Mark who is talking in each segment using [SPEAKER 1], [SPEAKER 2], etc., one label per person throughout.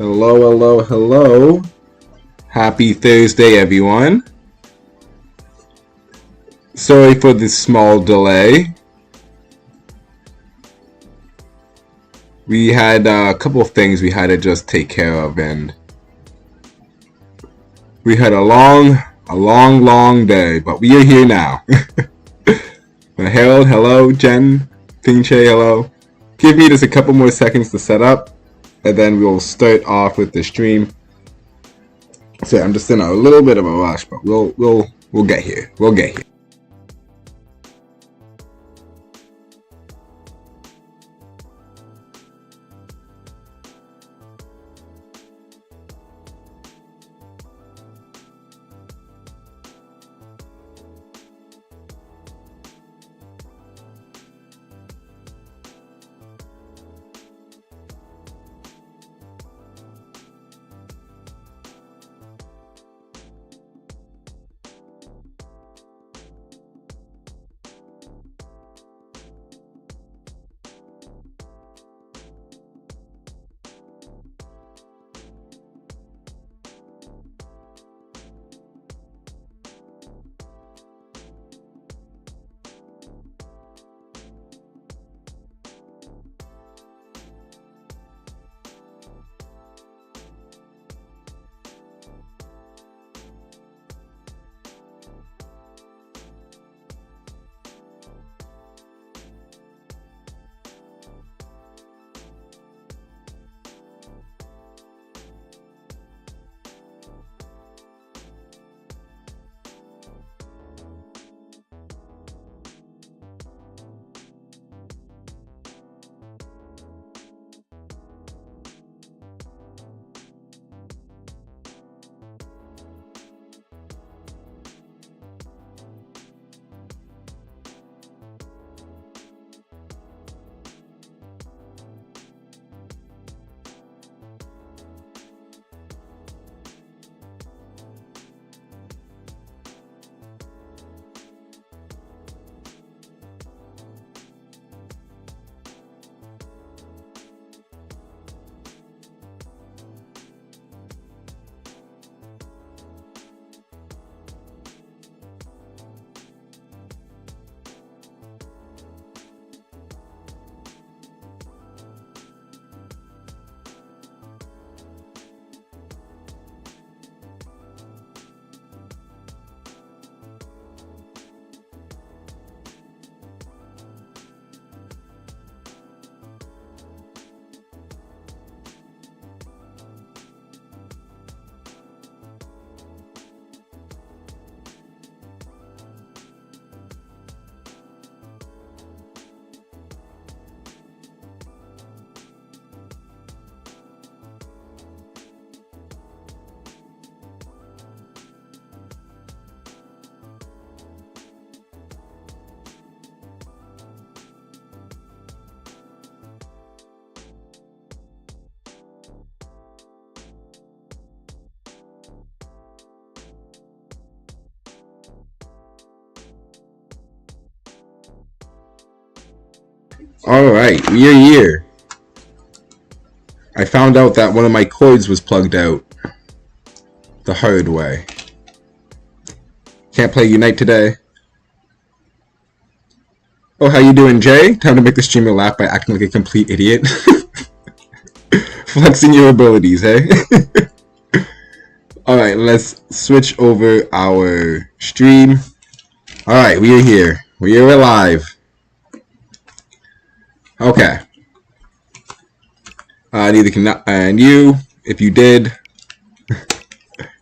[SPEAKER 1] Hello, hello, hello. Happy Thursday, everyone. Sorry for this small delay. We had a couple of things we had to just take care of, and we had a long day, but we are here now. Harold, hello. Jen, Pinche, hello. Give me just a couple more seconds to set up, and then we'll start off with the stream. So I'm just in a little bit of a rush, but we'll get here. We'll get here. Alright, we are here. I found out that one of my cords was plugged out the hard way. Can't play Unite today. Oh, how you doing, Jay? Time to make the streamer laugh by acting like a complete idiot. Flexing your abilities, hey? Alright, let's switch over our stream. Alright, we are here. We are alive. Okay. Neither can and you. If you did,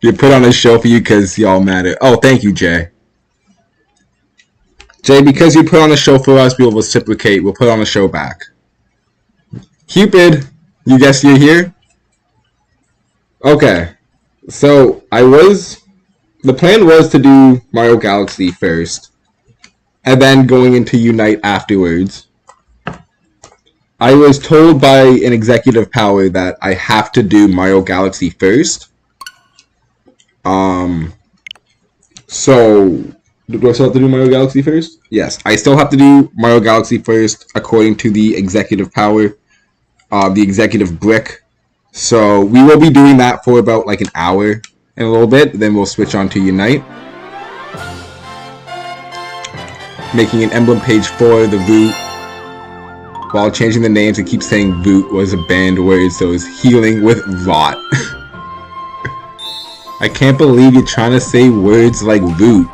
[SPEAKER 1] you put on a show for you because y'all matter. Oh, thank you, Jay. Jay, because you put on a show for us, we will reciprocate. We'll put on a show back. Cupid, you guess you're here? Okay. So, the plan was to do Mario Galaxy first, and then going into Unite afterwards. I was told by an executive power that I have to do Mario Galaxy first. So, do I still have to do Mario Galaxy first? Yes, I still have to do Mario Galaxy first, according to the executive power, the executive brick So we will be doing that for about like an hour in a little bit. Then we'll switch on to Unite. Making an emblem page for the Voot. While changing the names, it keeps saying Voot was a banned word, so it's healing with Vought. I can't believe you're trying to say words like Voot.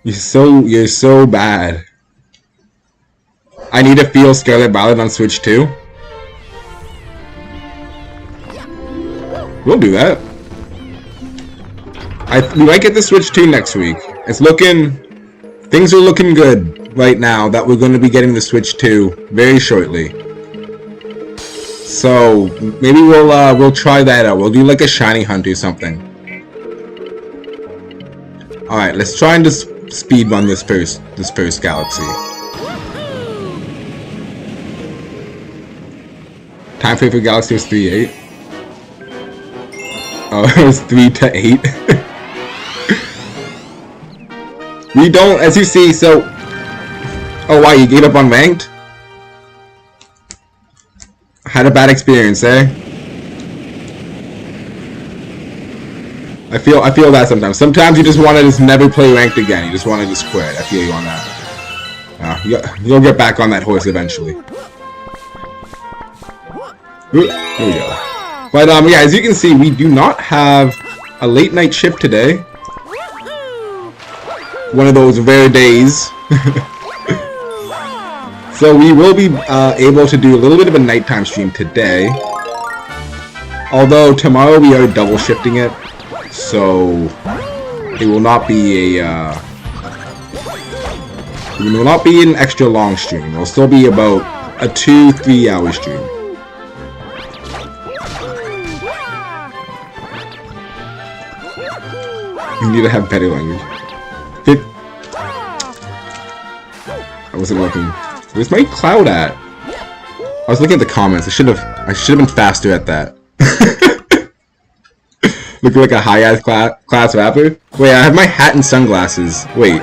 [SPEAKER 1] You're so bad. I need to feel Scarlet Violet on Switch too. We'll do that. We might get the Switch 2 next week. Things are looking good right now that we're going to be getting the Switch 2 very shortly. So maybe we'll try that out. We'll do like a shiny hunt or something. All right, let's try and just speed run this first galaxy. Time frame for Galaxy was 3-8. Oh, it was 3-8. We don't, as you see, so... Oh, wow, you gave up on ranked? Had a bad experience, eh? I feel that sometimes. Sometimes you just want to just never play ranked again. You just want to just quit. I feel you on that. You'll get back on that horse eventually. Here we go. But yeah, as you can see, we do not have a late night shift today. One of those rare days. So we will be able to do a little bit of a nighttime stream today. Although tomorrow we are double shifting it, so it will not be an extra long stream. It'll still be about a 2-3 hour stream. You need to have better language. I wasn't looking. Where's my cloud at? I was looking at the comments. I should have been faster at that. Looking like a high-ass class rapper. Wait, I have my hat and sunglasses. Wait.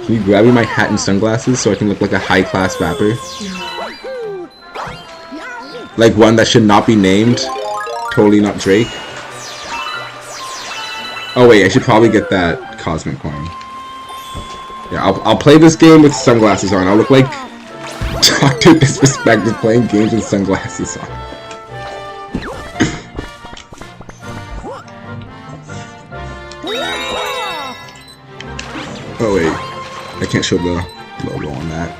[SPEAKER 1] Can you grab me my hat and sunglasses so I can look like a high-class rapper? Like one that should not be named. Totally not Drake. Oh wait, I should probably get that cosmic coin. Yeah, I'll play this game with sunglasses on. I'll look like Dr. Disrespect is playing games with sunglasses on. Oh wait, I can't show the logo on that.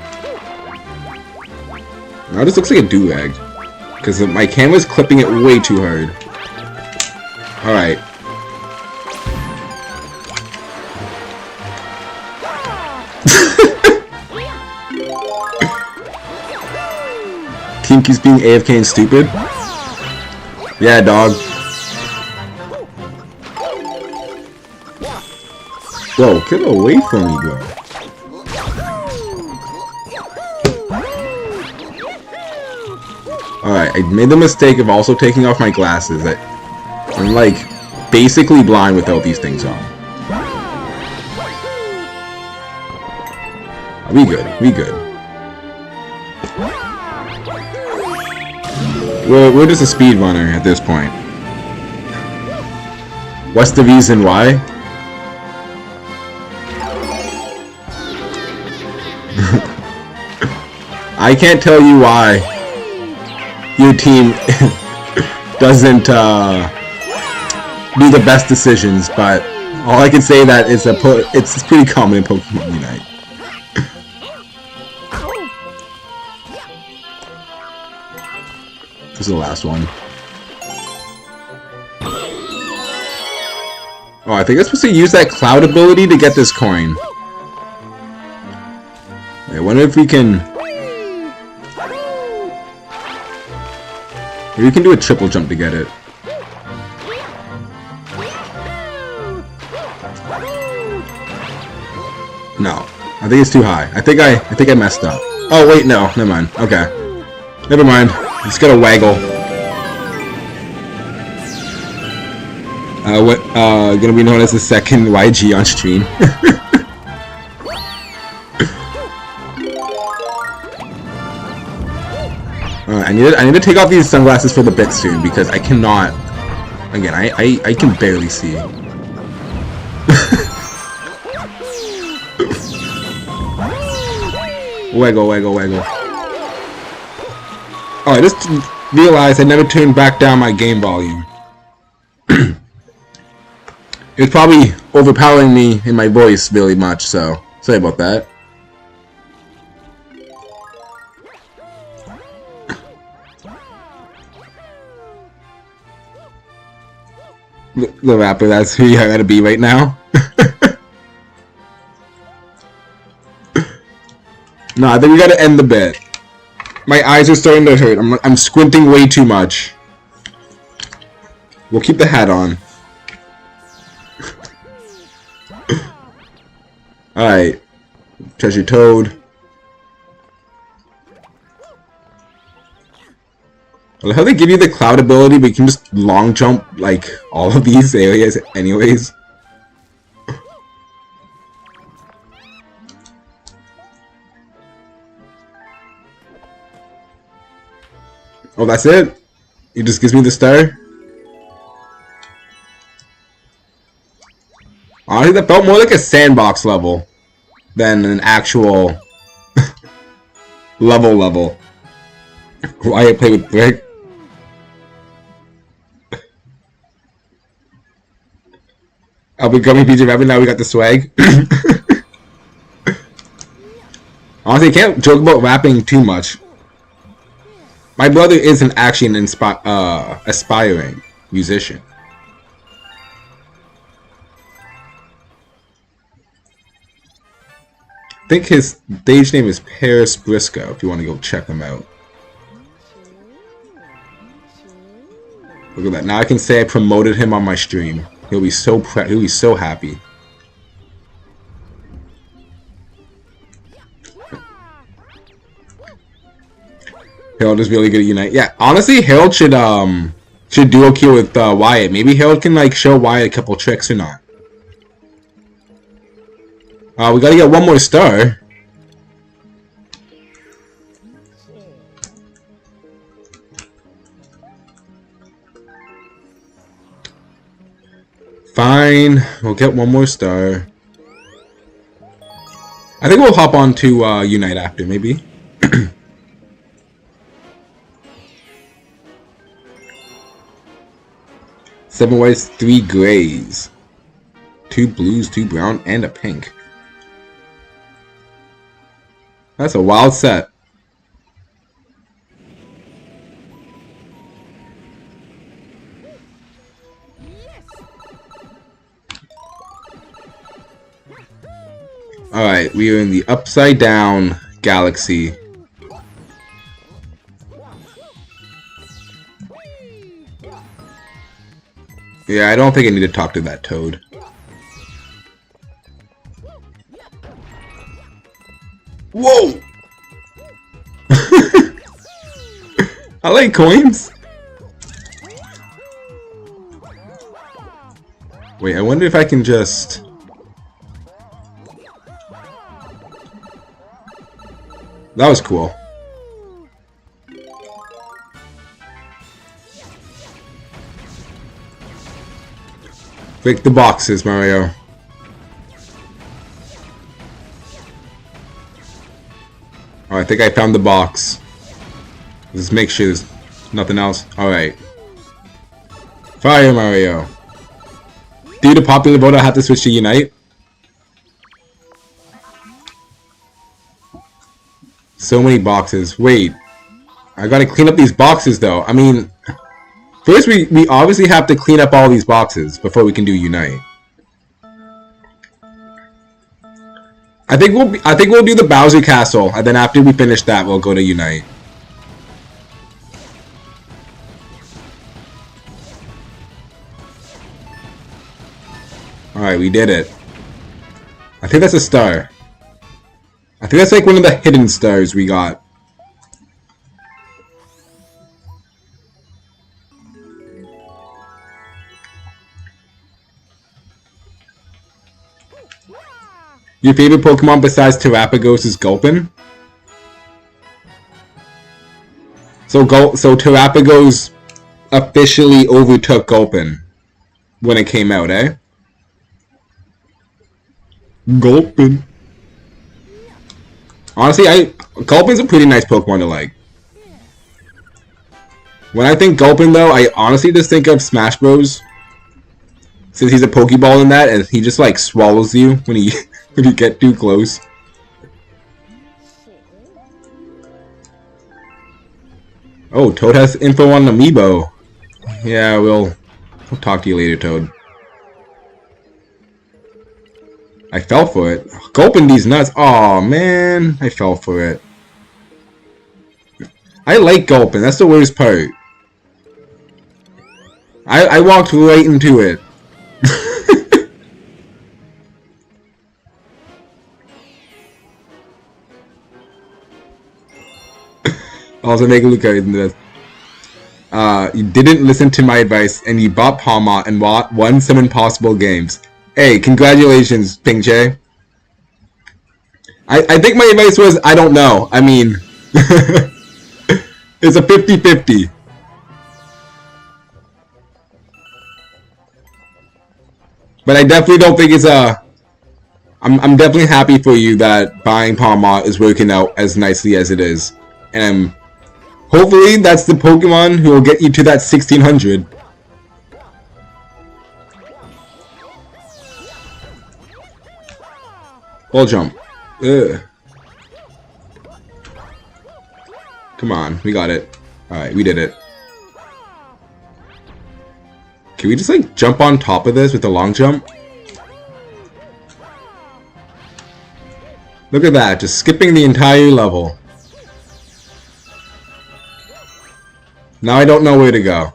[SPEAKER 1] Now this looks like a do-rag, because my camera's clipping it way too hard. Alright. Team keeps being AFK and stupid. Yeah, dog. Whoa, get away from me, bro. Alright, I made the mistake of also taking off my glasses. I'm like basically blind without these things on. We good, we good. We're just a speedrunner at this point. What's the reason why? I can't tell you why your team doesn't do the best decisions, but all I can say that is it's pretty common in Pokémon Unite. This is the last one. Oh, I think I'm supposed to use that cloud ability to get this coin. I wonder if we can... Maybe we can do a triple jump to get it. No. I think it's too high. I think I messed up. Oh wait, no. Never mind. Okay. Never mind. Just gotta waggle. Gonna be known as the second YG on stream. I need to take off these sunglasses for the bit soon because I cannot. Again, I can barely see. Waggle, waggle, waggle. Oh, I just realized I never turned back down my game volume. It's probably overpowering me in my voice really much, so sorry about that. The rapper, that's who you gotta be right now. No, I think we gotta end the bit. My eyes are starting to hurt. I'm squinting way too much. We'll keep the hat on. Alright. Treasure Toad. I love how they give you the cloud ability, but you can just long jump, like, all of these areas anyways. Oh, that's it? It just gives me the star? Honestly, that felt more like a sandbox level than an actual level. Why I play with Brick? I'll be becoming PJ Rabbit, now we got the swag. Honestly, I can't joke about rapping too much. My brother isn't actually an aspiring musician. I think his stage name is Paris Briscoe, if you want to go check him out. Look at that. Now I can say I promoted him on my stream. He'll be so happy. Harold is really good at Unite. Yeah, honestly, Harold should duo queue with Wyatt. Maybe Harold can like show Wyatt a couple tricks or not. We gotta get one more star. Fine, we'll get one more star. I think we'll hop on to Unite after, maybe. Seven whites, 3 grays. 2 blues, 2 brown, and a pink. That's a wild set. Alright, we are in the upside down galaxy. Yeah, I don't think I need to talk to that toad. Whoa! I like coins. Wait, I wonder if I can just... That was cool. Break the boxes, Mario. Oh, I think I found the box. Let's make sure there's nothing else. Alright. Fire, Mario. Due to popular vote, I had to switch to Unite. So many boxes. Wait. I gotta clean up these boxes, though. I mean... First, we obviously have to clean up all these boxes before we can do Unite. I think we'll do the Bowser Castle, and then after we finish that, we'll go to Unite. Alright, we did it. I think that's a star. I think that's like one of the hidden stars we got. Your favorite Pokemon besides Terrapagos is Gulpin? So Terrapagos officially overtook Gulpin when it came out, eh? Gulpin. Honestly, Gulpin's a pretty nice Pokemon to like. When I think Gulpin, though, I honestly just think of Smash Bros. Since he's a Pokeball in that, and he just like swallows you when he when you get too close. Oh, Toad has info on Amiibo. Yeah, we'll talk to you later, Toad. I fell for it. Gulping these nuts. Aw, man. I fell for it. I like Gulpin. That's the worst part. I walked right into it. Also, make a look at this. You didn't listen to my advice, and you bought Palma and won some impossible games. Hey, congratulations, Ping Che. I think my advice was, I don't know. I mean, it's a 50-50. But I definitely don't think it's a... I'm definitely happy for you that buying Palma is working out as nicely as it is. And hopefully that's the Pokemon who will get you to that 1600. Ball jump. Ugh. Come on, we got it. Alright, we did it. Can we just like jump on top of this with a long jump? Look at that, just skipping the entire level. Now I don't know where to go.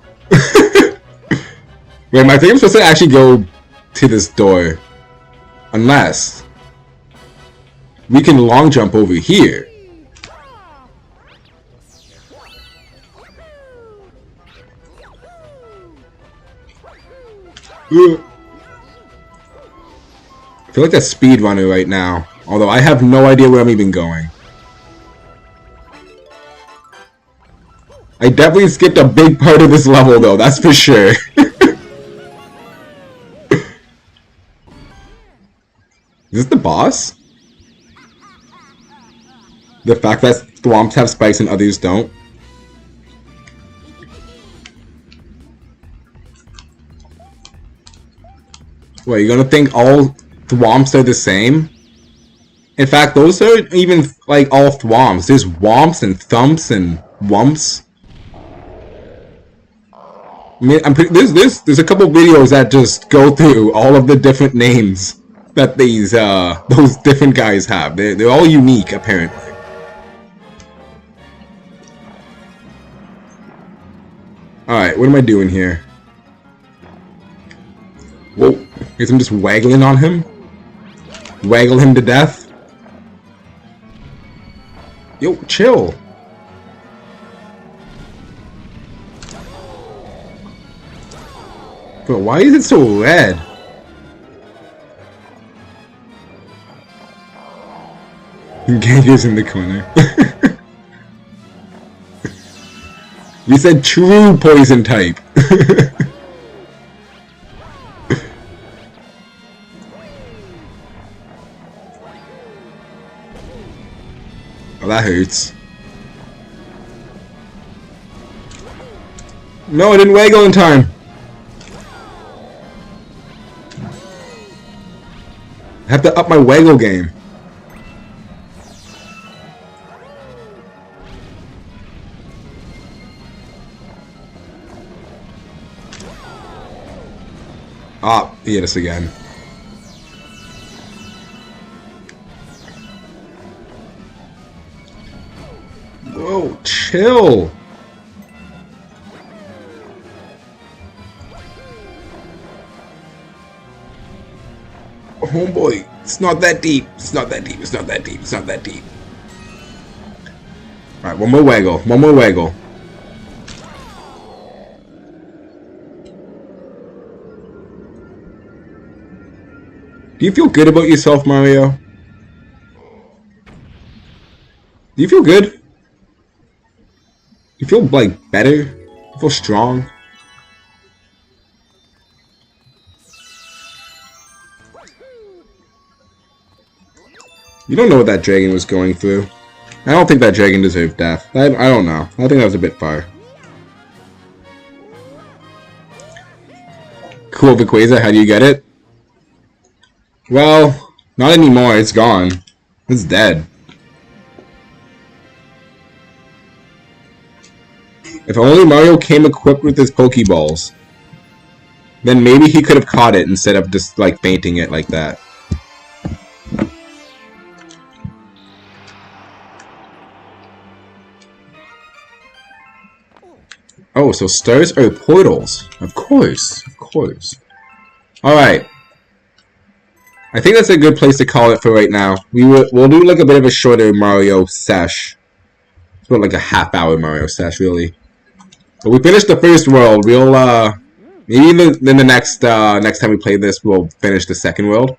[SPEAKER 1] Wait, I think I'm supposed to actually go to this door. Unless we can long jump over here. I feel like a speedrunner right now. Although I have no idea where I'm even going. I definitely skipped a big part of this level though, that's for sure. Is this the boss? The fact that Thwomps have spikes and others don't? What, you're gonna think all Thwomps are the same? In fact, those are even like all Thwomps. There's Womps and Thumps and Wumps. I mean, there's a couple videos that just go through all of the different names that these those different guys have. They're all unique apparently. Alright, what am I doing here? Whoa, guess I'm just waggling on him? Waggle him to death? Yo, chill! But why is it so red? Gengar's in the corner. We said true poison type. Oh, that hurts. No, I didn't waggle in time. I have to up my waggle game. Ah, he hit us again. Whoa, chill. Homeboy, it's not that deep. It's not that deep. It's not that deep. It's not that deep. Alright, one more waggle. One more waggle. Do you feel good about yourself, Mario? Do you feel good? You feel like better? You feel strong? You don't know what that dragon was going through. I don't think that dragon deserved death. I don't know. I think that was a bit far. Cool, Viquaza, how do you get it? Well, not anymore. It's gone. It's dead. If only Mario came equipped with his Pokeballs. Then maybe he could have caught it instead of just, like, fainting it like that. Oh, so stars are portals. Of course. Of course. Alright. I think that's a good place to call it for right now. We'll do, like, a bit of a shorter Mario sesh. It's about, like, a half-hour Mario sesh, really. But we finished the first world. We'll, maybe in the next time we play this, we'll finish the second world.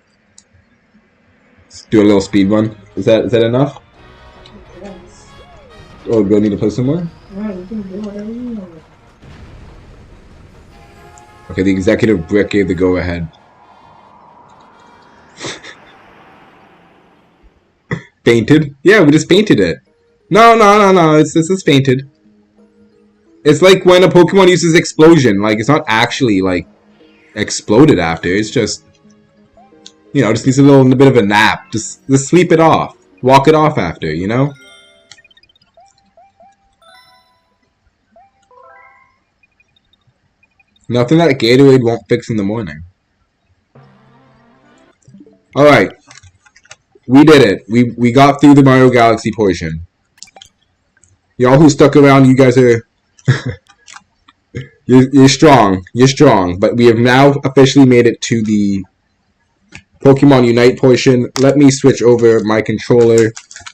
[SPEAKER 1] Let's do a little speed run. Is that enough?
[SPEAKER 2] Yes.
[SPEAKER 1] Oh, do I need to play some more?
[SPEAKER 2] No, you can do whatever you want.
[SPEAKER 1] Okay, the executive Brick gave the go-ahead. Painted? Yeah, we just painted it. No, this is painted. It's like when a Pokemon uses Explosion. Like, it's not actually, like, exploded after. It's just, you know, just needs a bit of a nap. Just sleep it off. Walk it off after, you know? Nothing that Gatorade won't fix in the morning. Alright. We did it. We got through the Mario Galaxy portion. Y'all who stuck around, you guys are... you're strong. You're strong. But we have now officially made it to the Pokemon Unite portion. Let me switch over my controller.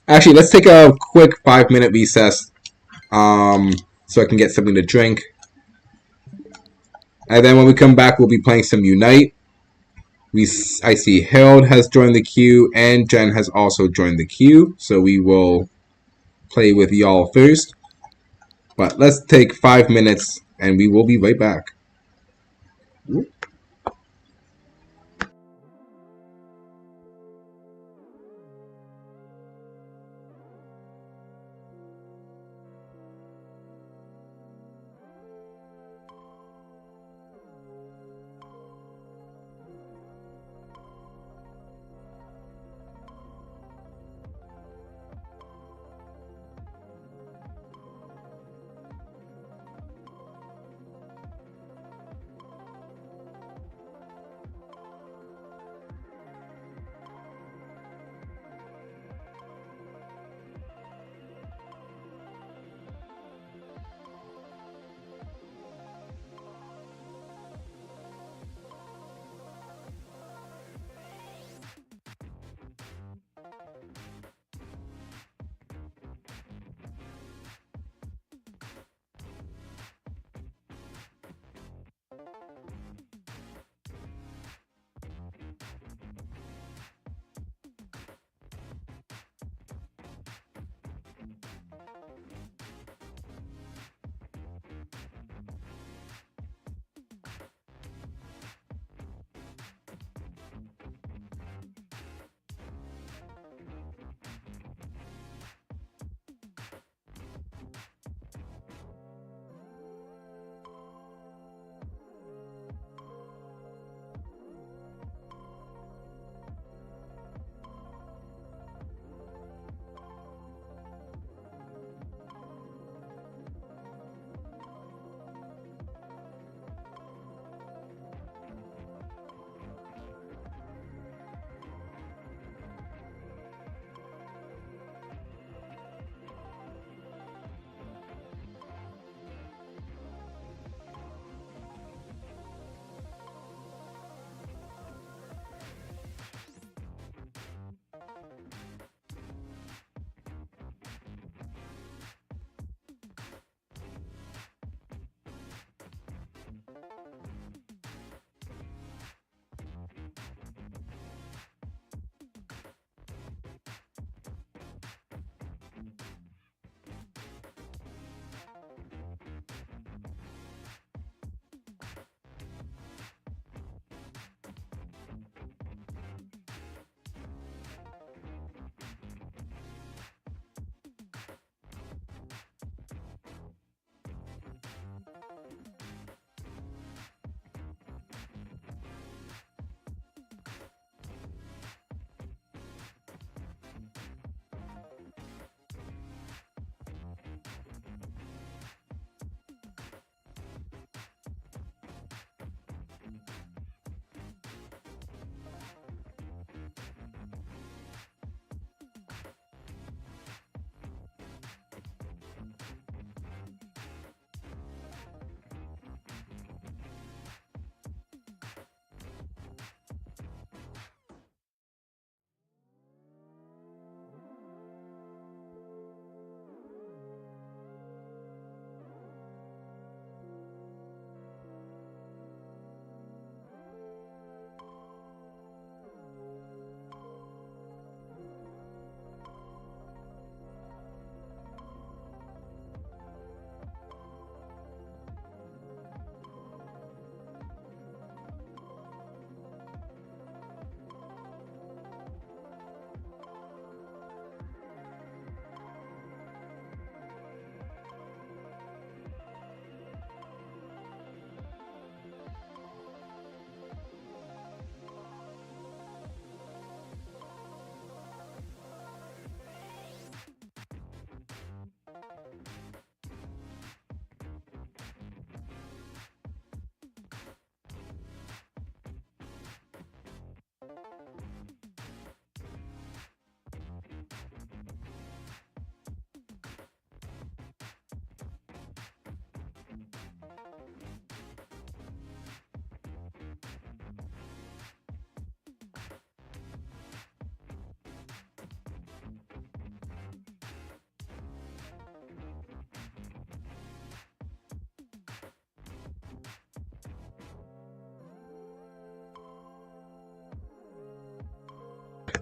[SPEAKER 1] Actually, let's take a quick 5-minute recess. So I can get something to drink. And then when we come back, we'll be playing some Unite. I see Harold has joined the queue, and Jen has also joined the queue. So we will play with y'all first. But let's take 5 minutes, and we will be right back.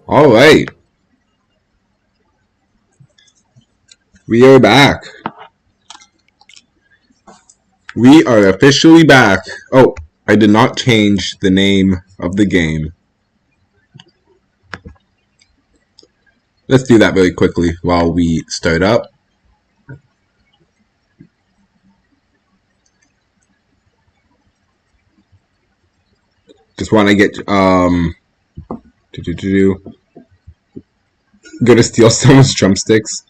[SPEAKER 1] All right. We are back. We are officially back. Oh, I did not change the name of the game. Let's do that very quickly while we start up. Just want to get gonna steal someone's drumsticks.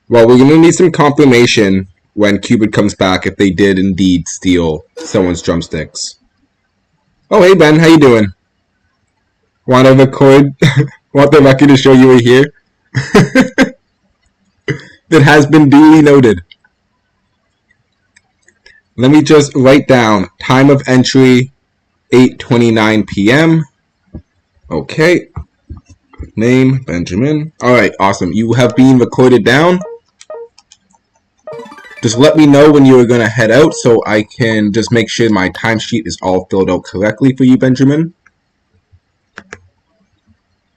[SPEAKER 1] Well, we're gonna need some confirmation when Cupid comes back if they did indeed steal someone's drumsticks. Oh, hey Ben, how you doing? Want to record? Want the record to show you were here? That has been duly noted. Let me just write down time of entry 8:29 p.m. Okay. Name Benjamin. Alright, awesome. You have been recorded down. Just let me know when you are going to head out so I can just make sure my timesheet is all filled out correctly for you, Benjamin.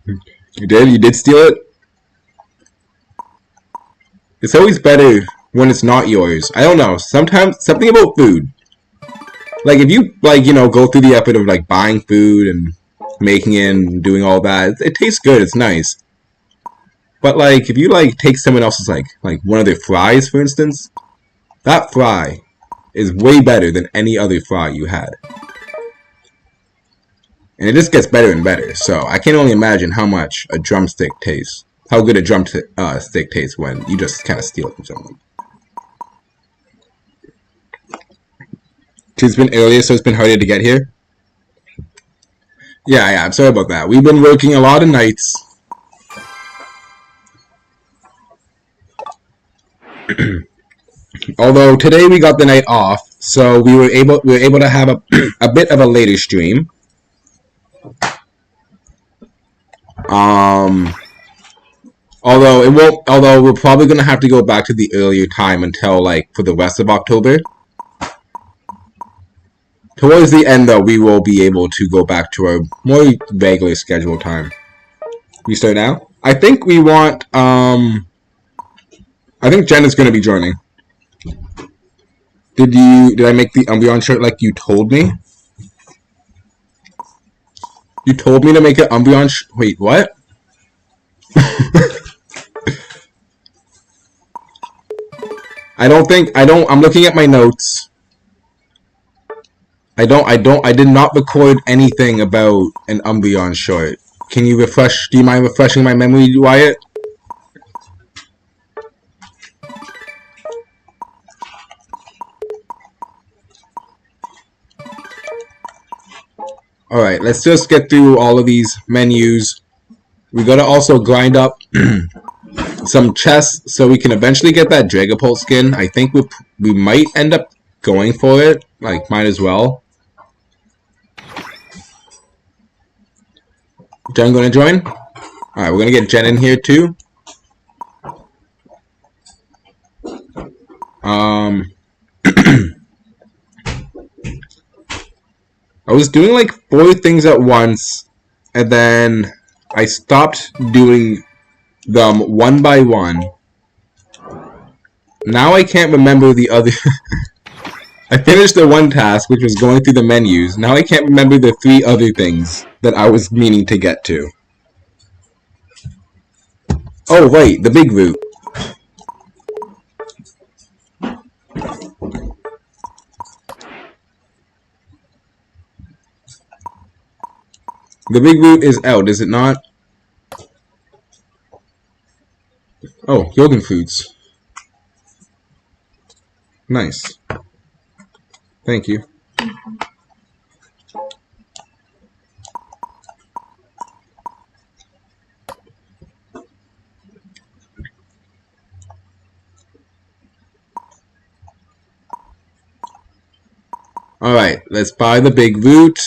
[SPEAKER 1] You did? You did steal it? It's always better when it's not yours. I don't know. Sometimes something about food. Like if you go through the effort of like buying food and making it and doing all that, it tastes good. It's nice. But like if you like take someone else's like one of their fries, for instance, that fry is way better than any other fry you had. And it just gets better and better. So I can only imagine how much a drumstick tastes. How good a drumstick tastes when you just kind of steal it from someone. It's been earlier, so it's been harder to get here. Yeah, I'm sorry about that. We've been working a lot of nights. Although today we got the night off, so we were able to have a bit of a later stream. Although we're probably gonna have to go back to the earlier time until like for the rest of October. Towards the end, though, we will be able to go back to our more regular scheduled time. We start now? I think we want, I think Jen is going to be joining. Did I make the Umbreon shirt like you told me? You told me to make an Umbreon wait, what? I'm looking at my notes. I did not record anything about an Umbreon short. Can you refresh, do you mind refreshing my memory, Wyatt? Alright, let's just get through all of these menus. We gotta also grind up some chests so we can eventually get that Dragapult skin. I think we might end up going for it. Like, might as well. Jen gonna join? Alright, we're gonna get Jen in here too. I was doing like 4 things at once, and then I stopped doing them one by one. Now I can't remember the other. I finished the one task, which was going through the menus. Now I can't remember the 3 other things that I was meaning to get to. Oh, wait, the big route. The big route is out, is it not? Oh, Yogan Foods. Nice. Thank you. Alright, let's buy the big route.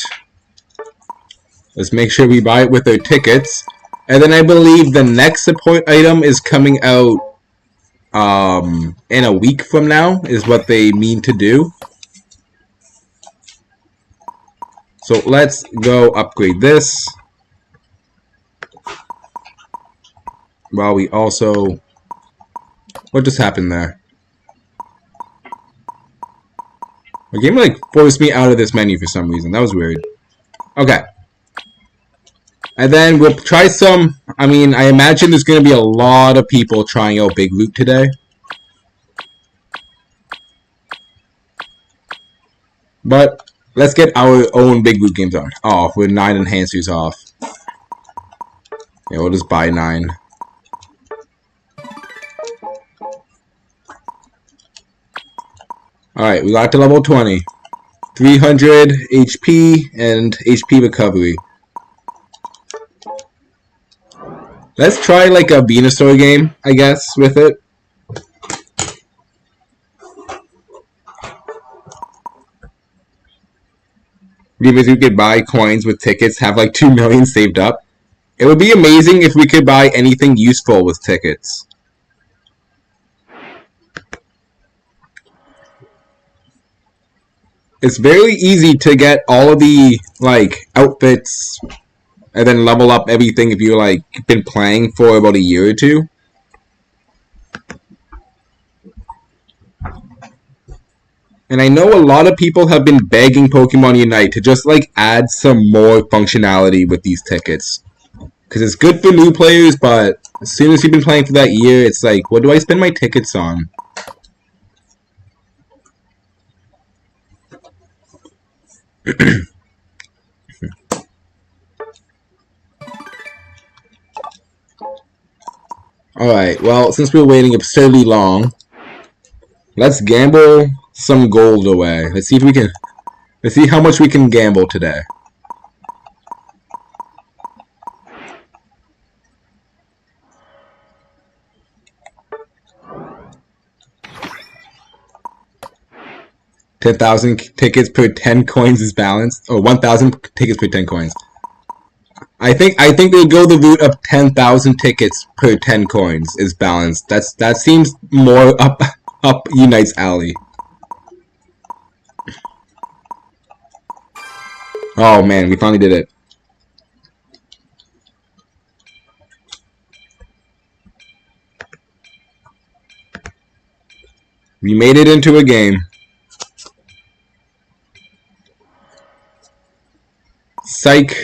[SPEAKER 1] Let's make sure we buy it with our tickets. And then I believe the next support item is coming out in a week from now, is what they mean to do. So let's go upgrade this. While we also... What just happened there? The game like forced me out of this menu for some reason. That was weird. Okay. And then we'll try some... I mean, I imagine there's going to be a lot of people trying out Big Loot today. But let's get our own Big Loot games on. Oh, with 9 enhancers off. Yeah, we'll just buy 9. Alright, we got to level 20. 300 HP and HP recovery. Let's try like a Venusaur game, I guess, with it. Because we could buy coins with tickets, have like 2 million saved up. It would be amazing if we could buy anything useful with tickets. It's very easy to get all of the like outfits and then level up everything if you're like been playing for about a year or two. And I know a lot of people have been begging Pokemon Unite to just like add some more functionality with these tickets. Because it's good for new players, but as soon as you've been playing for that year, it's like, what do I spend my tickets on? Alright, well, since we're waiting absurdly long, let's gamble some gold away. Let's see if we can... Let's see how much we can gamble today. $10,000 tickets per 10 coins is balanced. Or 1,000 tickets per 10 coins. I think they'll go the route of 10,000 tickets per 10 coins is balanced. That seems more up Unite's alley. Oh man, we finally did it. We made it into a game. Psych.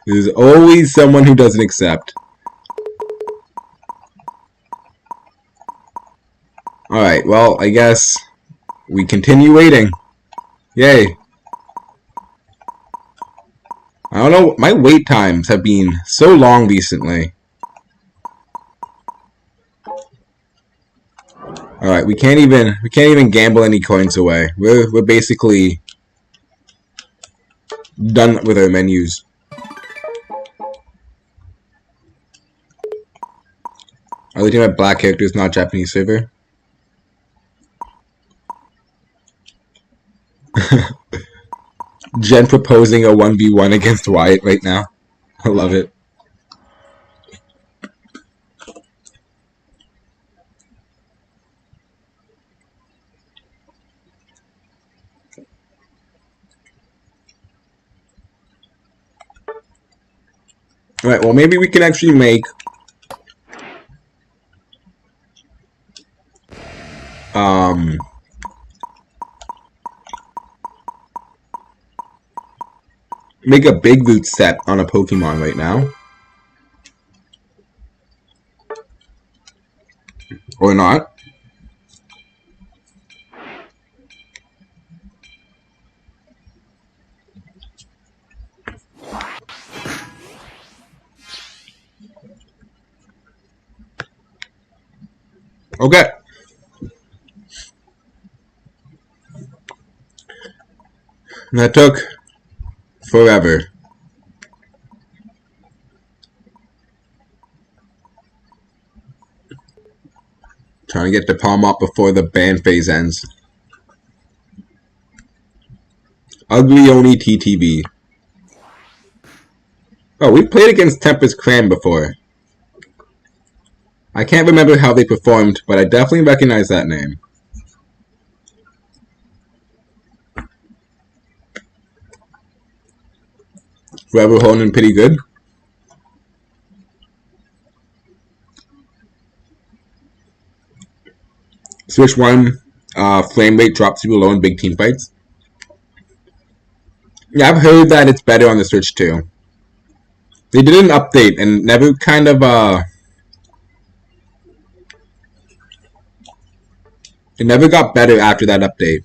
[SPEAKER 1] There's always someone who doesn't accept. Alright, well, I guess we continue waiting. Yay. I don't know, my wait times have been so long recently. Alright, we can't even gamble any coins away. We're basically done with our menus. Are they doing black characters, not Japanese server? Jen proposing a 1v1 against Wyatt right now. I love it. Alright, well maybe we can actually make make a big loot set on a Pokemon right now. Or not. Okay. That took forever. Trying to get the palm up before the ban phase ends. Ugly Oni TTV. Oh, we played against Tempest Clan before. I can't remember how they performed, but I definitely recognize that name. Forever holding pretty good. Switch 1, frame rate drops super low in big team fights. Yeah, I've heard that it's better on the Switch 2. They did an update and never kind of, it never got better after that update.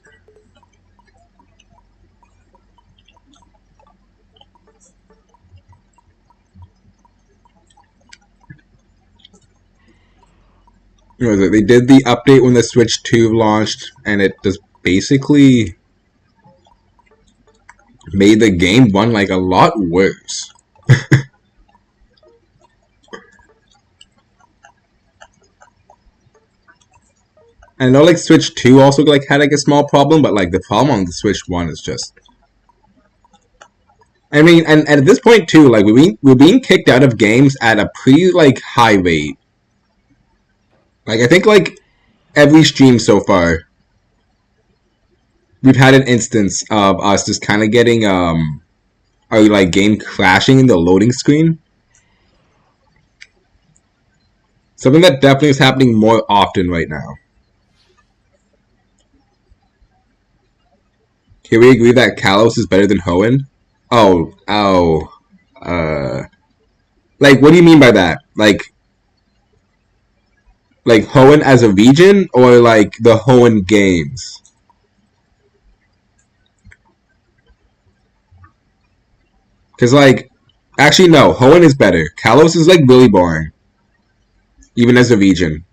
[SPEAKER 1] They did the update when the Switch 2 launched, and it just basically made the game run like a lot worse. I know like Switch 2 also like had like a small problem, but like the problem on the Switch 1 is just, I mean, and at this point too, like we're being kicked out of games at a pretty like high rate. Like I think like every stream so far, we've had an instance of us just kind of getting our like game crashing in the loading screen. Something that definitely is happening more often right now. Can we agree that Kalos is better than Hoenn? Oh, like what do you mean by that? Like Hoenn as a region, or like the Hoenn games? Because like, actually no, Hoenn is better. Kalos is like really boring, even as a region.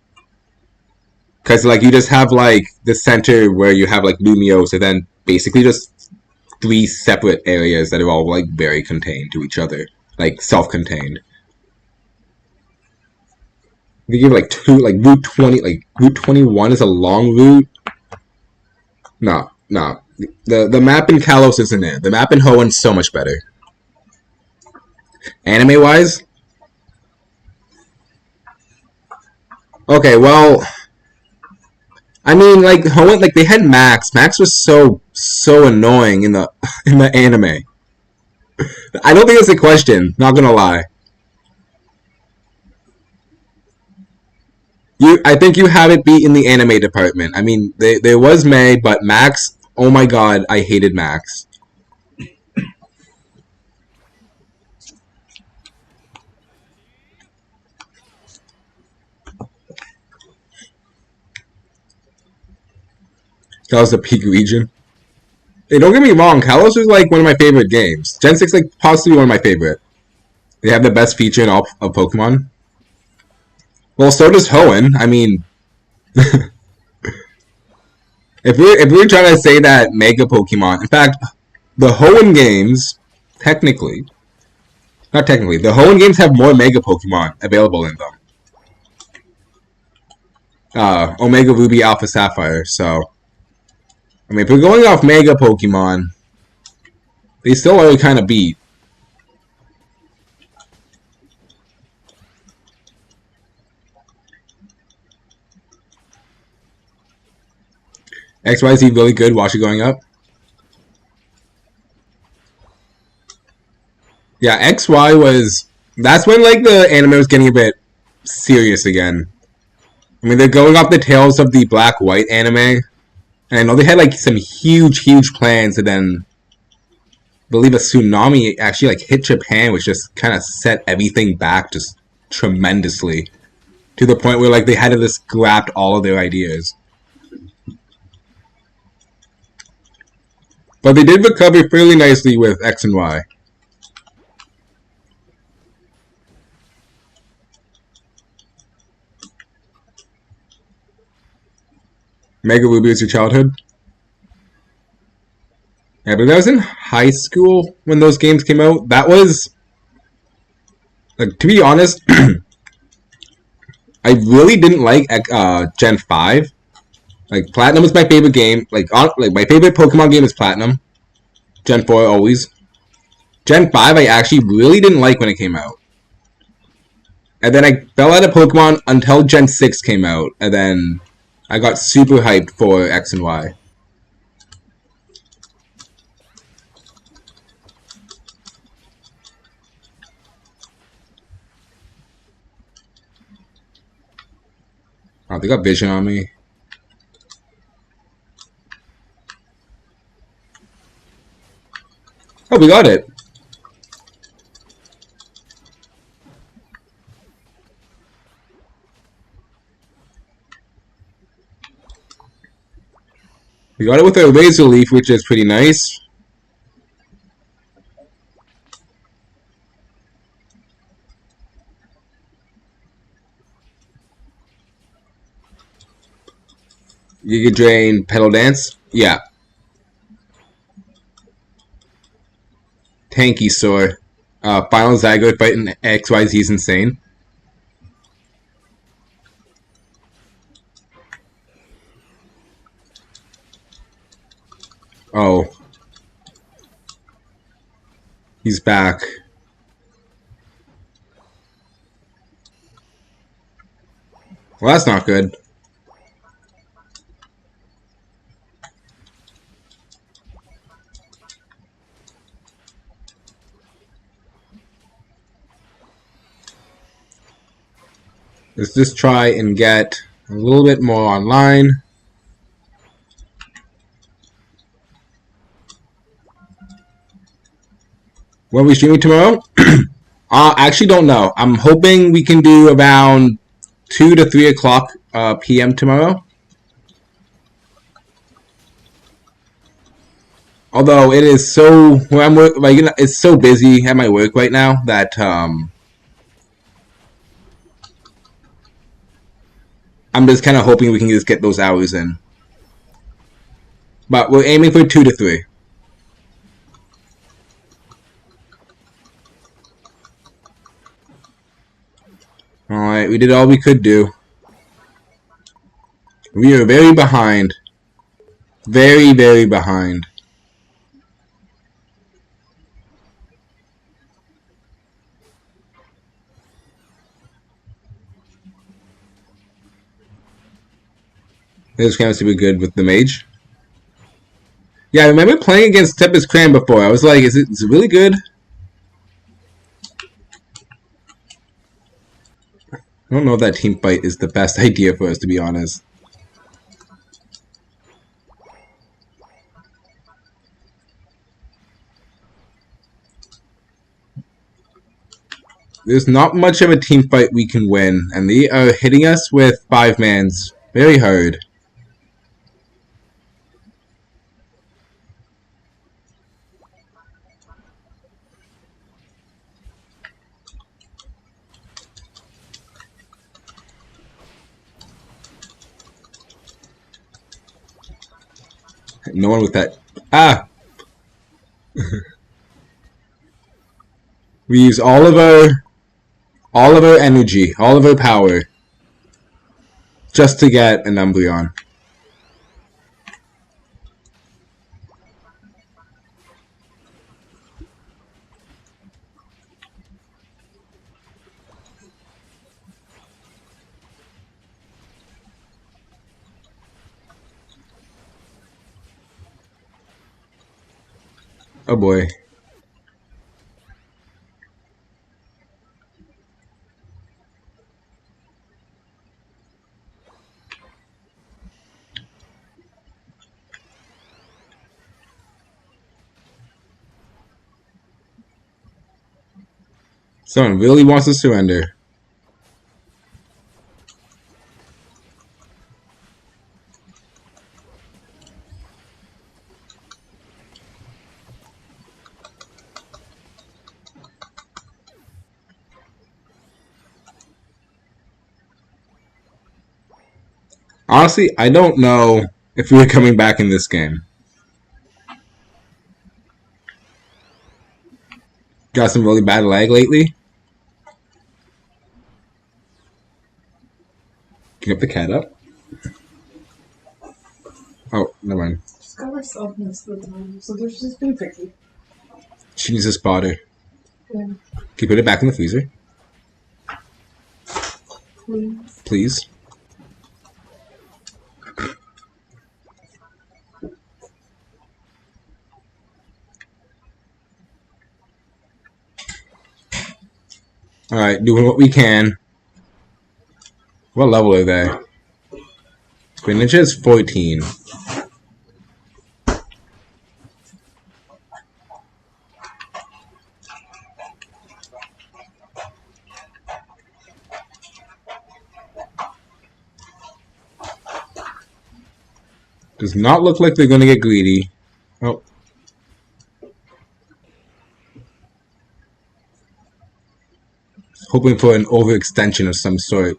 [SPEAKER 1] Because like you just have like the center where you have like Lumiose, and then basically just 3 separate areas that are all like very contained to each other, like self-contained. They give like 2, like Route 20, like Route 21 is a long route. No. The map in Kalos isn't it. The map in Hoenn's so much better. Anime wise? Okay, well, I mean, like Hoenn, like they had Max. Max was so annoying in the anime. I don't think it's a question. Not gonna lie. I think you have it beat in the anime department. I mean, there was May, but Max. Oh my god, I hated Max. That was the peak region. Hey, don't get me wrong, Kalos is like one of my favorite games. Gen 6 like possibly one of my favorite. They have the best feature in all of Pokemon. Well, so does Hoenn. I mean, if we're trying to say that Mega Pokemon, in fact, the Hoenn games, technically, not technically, the Hoenn games have more Mega Pokemon available in them. Omega Ruby, Alpha Sapphire. So, I mean, if we're going off Mega Pokemon, they still are kind of beat. XYZ really good. Watch it going up. Yeah, XY was. That's when like the anime was getting a bit serious again. I mean, they're going off the tails of the Black White anime, and I know they had like some huge plans, and then I believe a tsunami actually like hit Japan, which just kind of set everything back just tremendously, to the point where like they had to just scrap all of their ideas. But they did recover fairly nicely with X and Y. Mega Ruby was your childhood? Yeah, but that was in high school when those games came out. That was, like, to be honest, I really didn't like Gen 5. Like, Platinum was my favorite game. Like my favorite Pokemon game is Platinum. Gen 4 always. Gen 5 I actually really didn't like when it came out. And then I fell out of Pokemon until Gen 6 came out. And then I got super hyped for X and Y. they got vision on me. Oh, we got it. We got it with our laser leaf, which is pretty nice. Giga Drain, Pedal Dance. Yeah. Tanky Sword. Final Zygote fighting XYZ is insane. Oh. He's back. Well, that's not good. Let's just try and get a little bit more online. When are we streaming tomorrow? I actually don't know. I'm hoping we can do around 2 to 3 o'clock p.m. tomorrow. Although it is so, it's so busy at my work right now that I'm just kind of hoping we can just get those hours in. But we're aiming for 2 to 3. Alright, we did all we could do. We are very behind. Very, very behind. This counts to be good with the mage. Yeah, I remember playing against Tempest Clan before. I was like, is it really good? I don't know if that team fight is the best idea for us, to be honest. There's not much of a team fight we can win, and they are hitting us with 5-mans very hard. No one with that. Ah! We use all of our energy, all of our power, just to get an Umbreon. Oh boy. Someone really wants to surrender. Honestly, I don't know if we're coming back in this game. Got some really bad lag lately. Can you get the cat up? Oh, never mind.
[SPEAKER 2] She's got herself most of the time, so there's just been tricky.
[SPEAKER 1] She needs a spotter.
[SPEAKER 2] Yeah.
[SPEAKER 1] Can you put it back in the freezer?
[SPEAKER 2] Please.
[SPEAKER 1] Please. Alright, doing what we can. What level are they? Greninja is 14. Does not look like they're going to get greedy. Oh. Hoping for an overextension of some sort.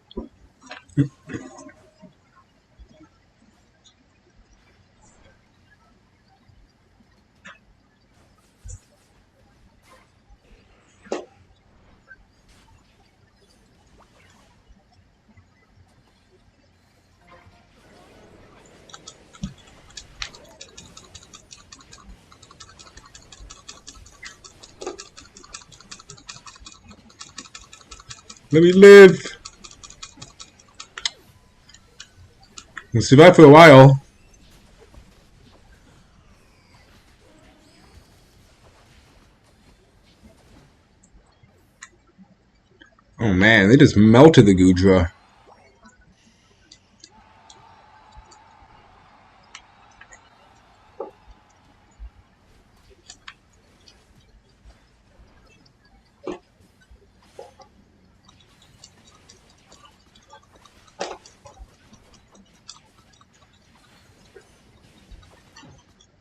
[SPEAKER 1] Let me live! We'll survive for a while. Oh man, they just melted the Gudra.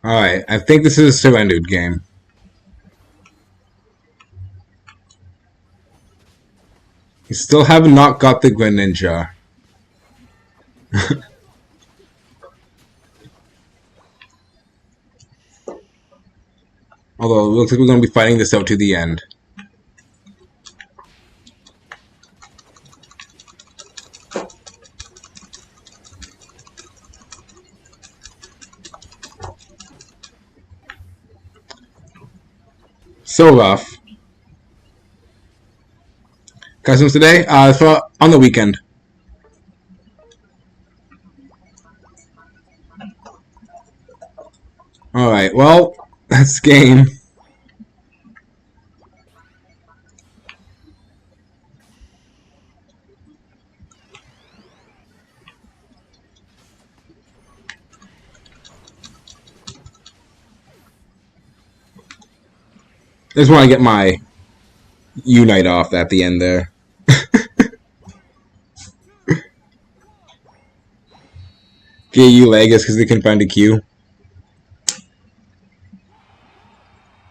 [SPEAKER 1] Alright, I think this is a surrendered game. You still have not got the Greninja. Although, it looks like we're going to be fighting this out to the end. So rough. Customs today? For on the weekend. Alright, well, that's game. I just want to get my Unite off at the end there. Get you Legus because they couldn't find a Q.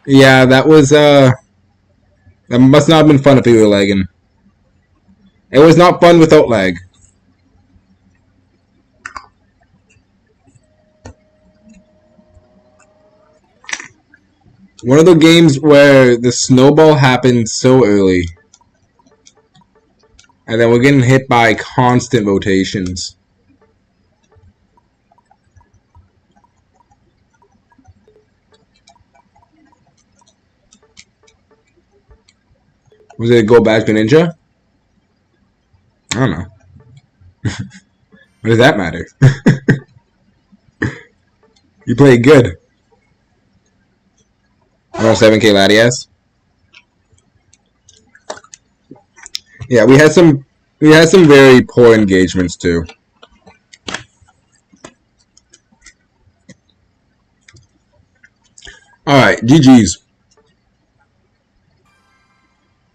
[SPEAKER 1] Yeah, that was, that must not have been fun if you were lagging. It was not fun without lag. One of the games where the snowball happened so early. And then we're getting hit by constant rotations. Was it a go back to Ninja? I don't know. What does that matter? You played good. Around 7K Latias. Yeah, we had some very poor engagements too. Alright, GG's.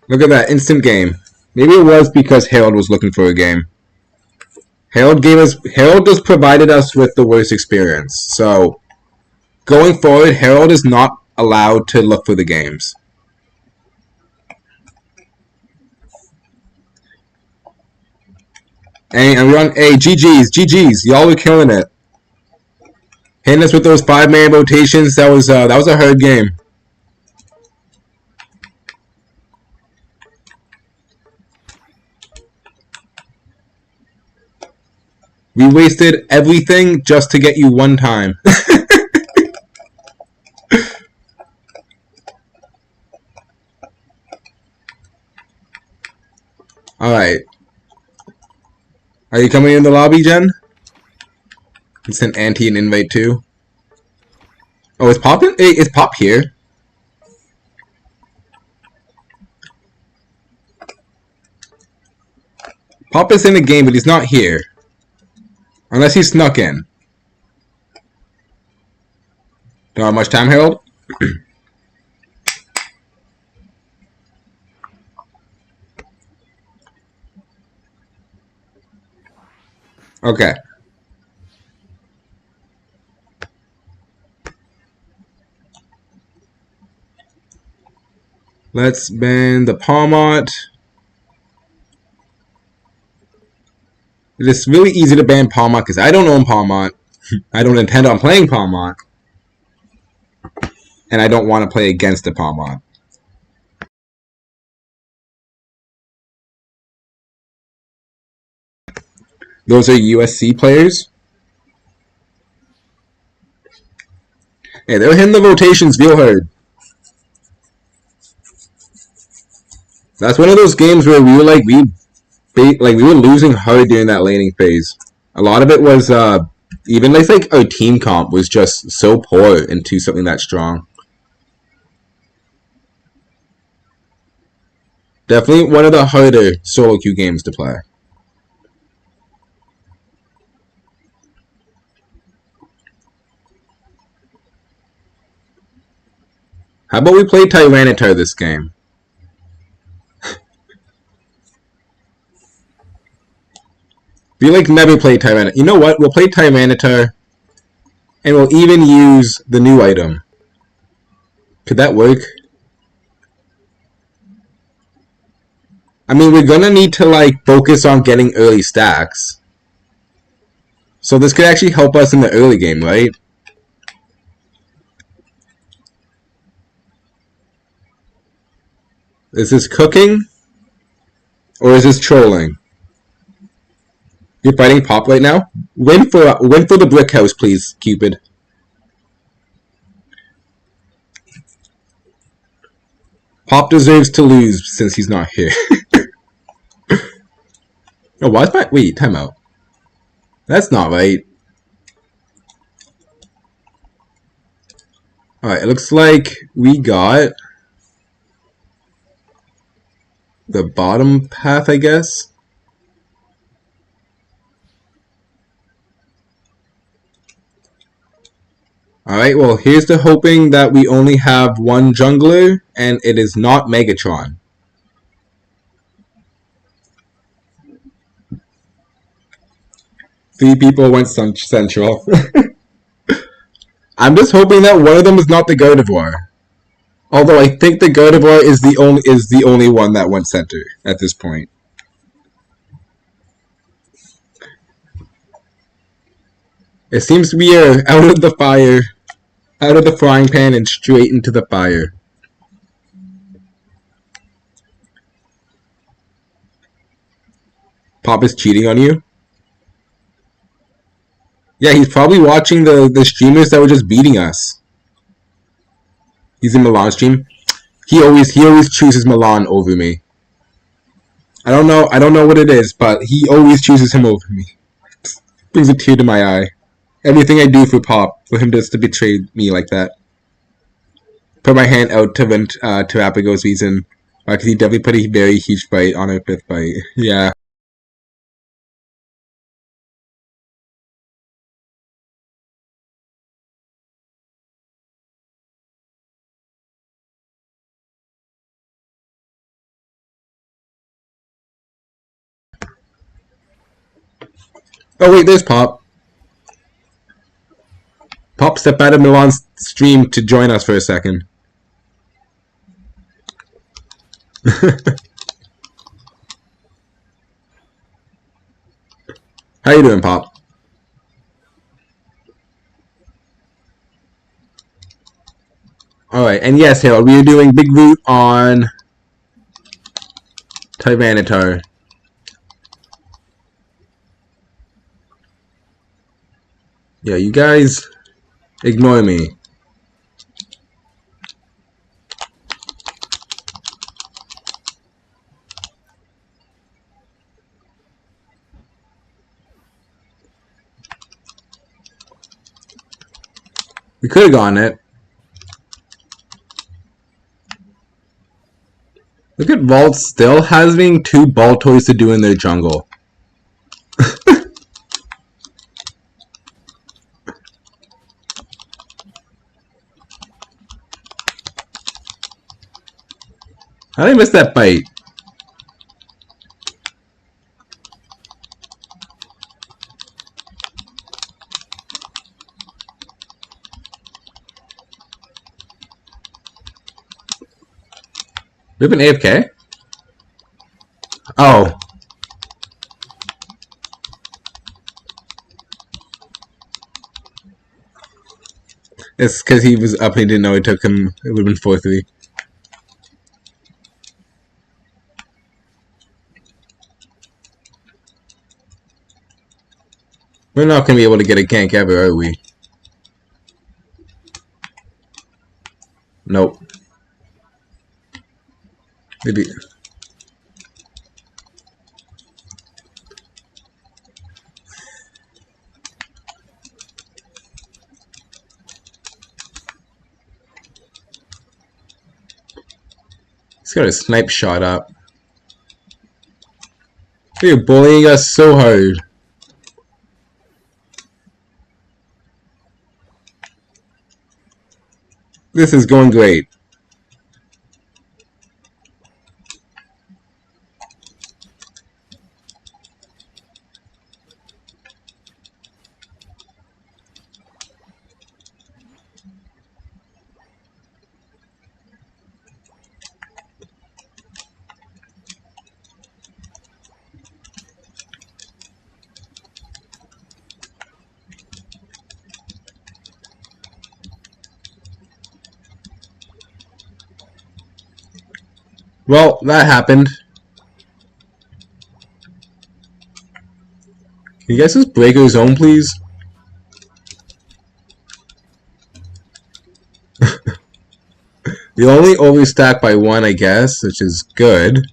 [SPEAKER 1] Look at that, instant game. Maybe it was because Harold was looking for a game. Harold just provided us with the worst experience. So going forward, Harold is not allowed to look for the games. And we're on GG's. Y'all were killing it. Hitting us with those 5-man rotations, that was a hard game. We wasted everything just to get you one time. Alright. Are you coming in the lobby, Jen? You sent Auntie an invite too. Oh, is Pop in? Hey, is Pop here? Pop is in the game, but he's not here. Unless he snuck in. Don't have much time, Harold? Okay. Let's ban the Palmont. It's really easy to ban Palmont because I don't own Palmont. I don't intend on playing Palmont. And I don't want to play against the Palmont. Those are USC players. Hey, they're hitting the rotations real hard. That's one of those games where we were we were losing hard during that laning phase. A lot of it was even like our team comp was just so poor into something that strong. Definitely one of the harder solo queue games to play. How about we play Tyranitar this game? We never play Tyranitar. You know what? We'll play Tyranitar, and we'll even use the new item. Could that work? I mean, we're gonna need to focus on getting early stacks. So this could actually help us in the early game, right? Is this cooking? Or is this trolling? You're fighting Pop right now? Win for the brick house, please, Cupid. Pop deserves to lose since he's not here. Oh, why is my... Wait, time out. That's not right. Alright, it looks like we got the bottom path, I guess. Alright, well, here's to hoping that we only have one jungler, and it is not Megatron. Three people went central. I'm just hoping that one of them is not the Gardevoir. Although I think the Gardevoir is the only one that went center at this point. It seems we are out of the fire, out of the frying pan and straight into the fire. Pop is cheating on you? Yeah, he's probably watching the streamers that were just beating us. He's in Milan stream. He always chooses Milan over me. I don't know what it is, but he always chooses him over me. Brings a tear to my eye. Everything I do for Pop, for him just to betray me like that. Put my hand out to Apigo's reason. Because he definitely put a very huge fight on our 5th fight. Yeah. Oh wait, there's Pop. Pop stepped out of Milan's stream to join us for a second. How you doing, Pop? Alright, and yes, Harold, we are doing Big Root on Tyranitar. Yeah, you guys ignore me. We could have gotten it. Look at Vault still having 2 ball toys to do in their jungle. How did I miss that bite? We've been AFK? Oh. It's because he was up and he didn't know it took him. It would have been 4-3. We're not going to be able to get a gank ever, are we? Nope. Maybe. He's got a snipe shot up. You're bullying us so hard. This is going great. Well, that happened. Can you guys just break your zone, please? You only overstack by 1, I guess, which is good.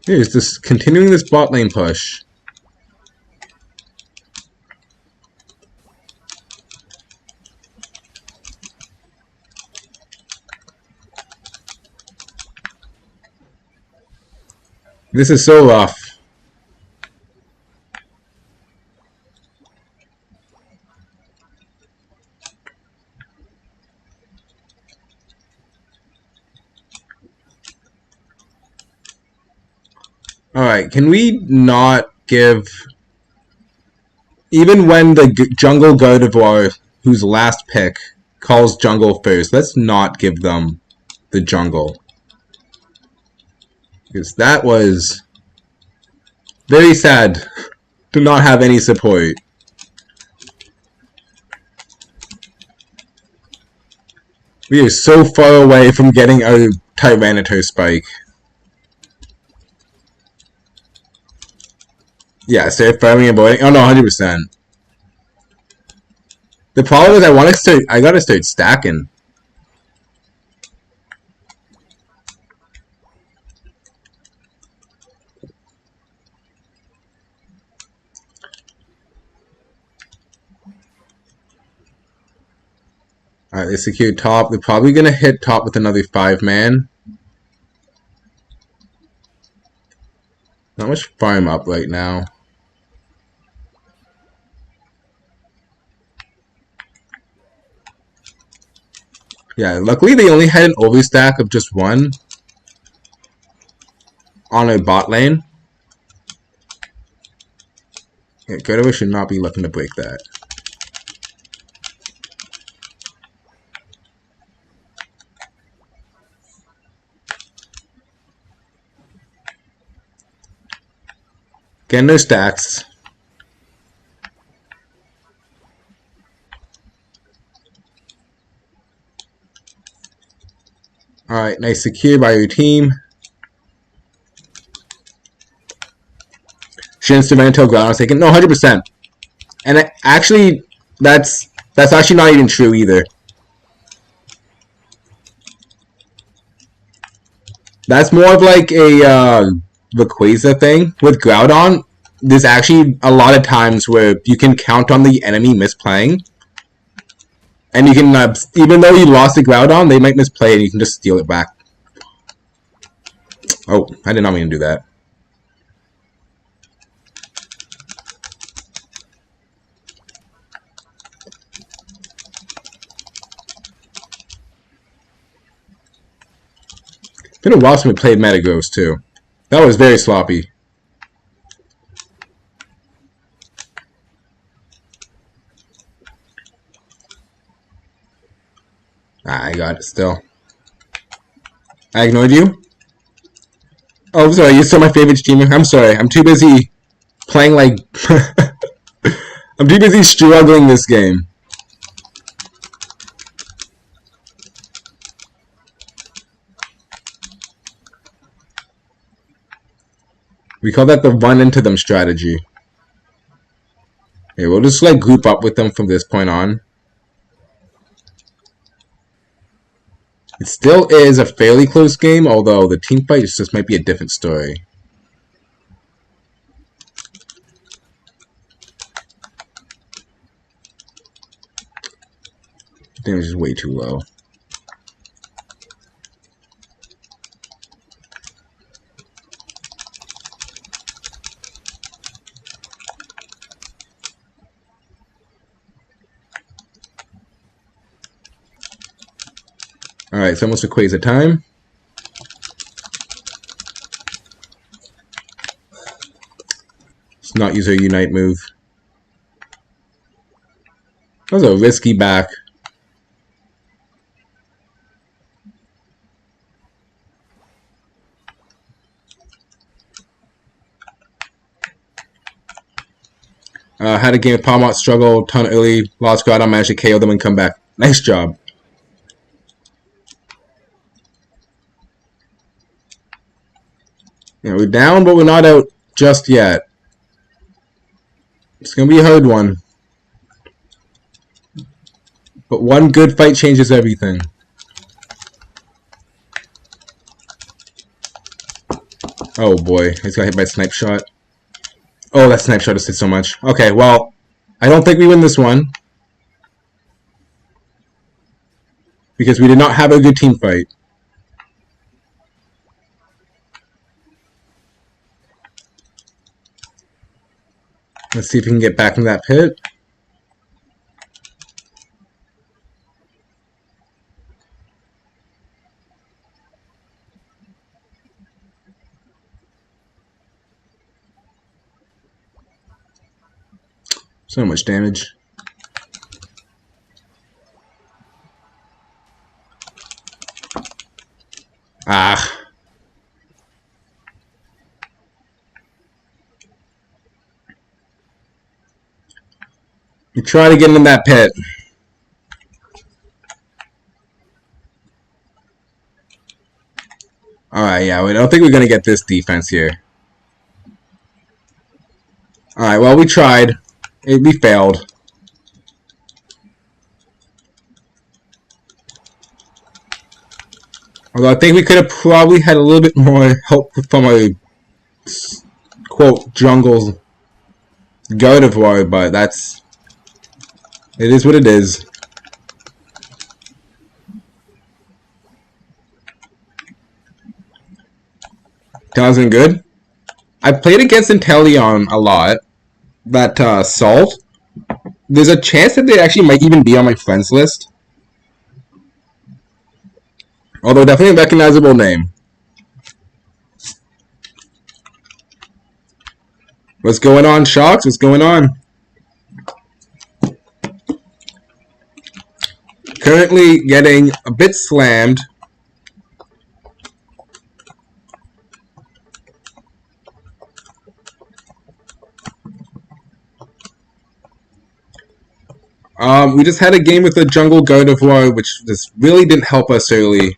[SPEAKER 1] Here's this continuing this bot lane push. This is so rough. Alright, can we not give... Even when the jungle Gardevoir, whose last pick, calls jungle first, let's not give them the jungle. Because that was very sad to not have any support. We are so far away from getting our Tyranitar spike. Yeah, start farming and avoiding. Oh no, 100%. The problem is I gotta start stacking. Alright, they secured top. They're probably gonna hit top with another 5-man. Not much farm up right now. Yeah, luckily they only had an overstack of just 1 on a bot lane. Yeah, Gardevoir should not be looking to break that. Getting their stacks. Alright, nice secure by your team. Shouldn't surrender until ground was taken. No, 100%. And actually, that's actually not even true either. That's more of like a Rayquaza thing. With Groudon, there's actually a lot of times where you can count on the enemy misplaying. And you can, even though you lost the Groudon, they might misplay and you can just steal it back. Oh, I did not mean to do that. It's been a while since we played Metagross too. That was very sloppy. I got it still. I ignored you? Oh, sorry, you're still my favorite streamer. I'm sorry, I'm too busy playing like... I'm too busy struggling this game. We call that the run into them strategy. Okay, we'll just like group up with them from this point on. It still is a fairly close game, although the team fight just might be a different story. Damage is way too low. Alright, it's almost a Quasar time. Let's not use our Unite move. That was a risky back. Had a game with Palmont, struggled, ton early, lost Groudon, managed to KO them and come back. Nice job. Yeah, we're down, but we're not out just yet. It's going to be a hard one. But one good fight changes everything. Oh boy, he's got hit by a snipe shot. Oh, that snipe shot just did so much. Okay, well, I don't think we win this one. Because we did not have a good team fight. Let's see if we can get back in that pit. So much damage. Ah. You try to get in that pit. Alright, yeah, I don't think we're going to get this defense here. Alright, well, we tried. We failed. Although I think we could have probably had a little bit more help from a, quote, jungle's Gardevoir, but that's... It is what it is. Wasn't good. I played against Inteleon a lot. That Salt. There's a chance that they actually might even be on my friends list. Although definitely a recognizable name. What's going on, Shocks? What's going on? Currently getting a bit slammed. We just had a game with the Jungle Gardevoir, which just really didn't help us early.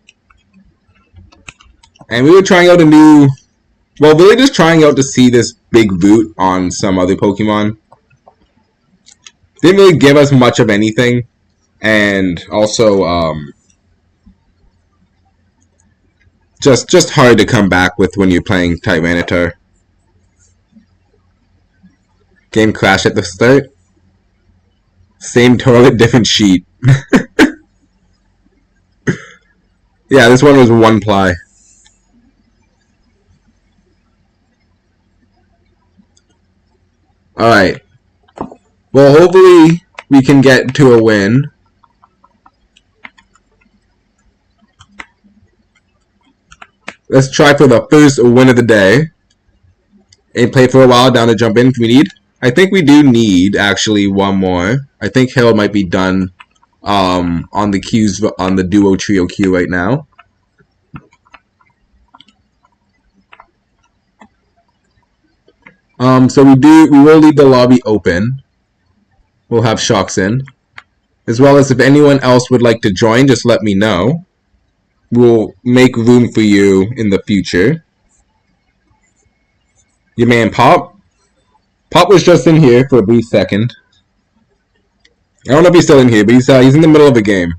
[SPEAKER 1] And we were trying out a new... Well, really just trying out to see this big root on some other Pokemon. Didn't really give us much of anything. And also, just hard to come back with when you're playing Tyranitar. Game crashed at the start. Same toilet, different sheet. Yeah, this one was one ply. Alright. Well, hopefully we can get to a win. Let's try for the first win of the day. And play for a while down to jump in if we need. I think we do need, actually, one more. I think Harold might be done on the queues, on the duo trio queue right now. So we will leave the lobby open. We'll have Shocks in. As well as if anyone else would like to join, just let me know. We'll make room for you in the future. Your man Pop? Pop was just in here for a brief second. I don't know if he's still in here, but he's in the middle of a game.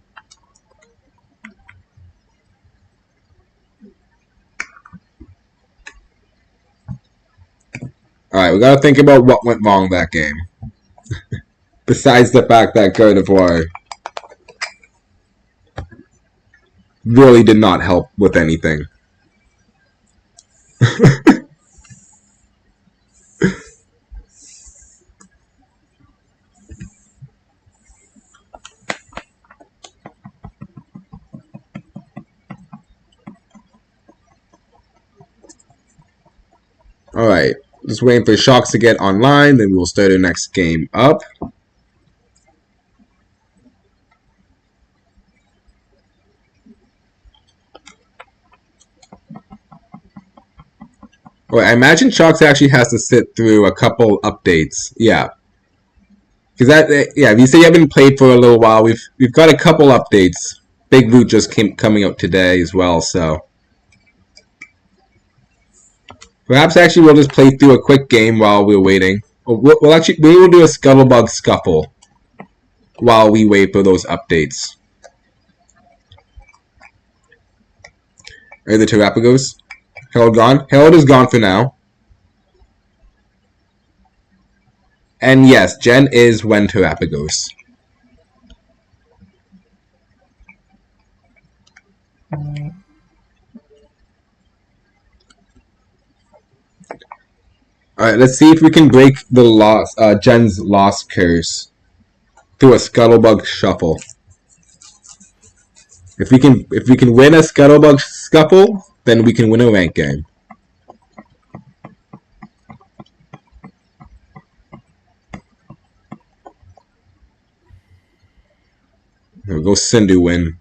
[SPEAKER 1] Alright, we gotta think about what went wrong that game. Besides the fact that God of War really did not help with anything. Alright, just waiting for Shocks to get online, then we'll start our next game up. Alright, I imagine Shocks actually has to sit through a couple updates. Yeah. Because if you say you haven't played for a little while, we've got a couple updates. Big Boot just coming out today as well, so perhaps actually we'll just play through a quick game while we're waiting. We will do a Scuttlebug Scuffle while we wait for those updates. Are the Terrapagos? Harold gone? Harold is gone for now. And yes, Jen is when Terrapagos. Alright, let's see if we can break the Jen's lost curse through a Scuttlebug Shuffle. If we can win a Scuttlebug Scuffle, then we can win a rank game. We'll go Cindy win.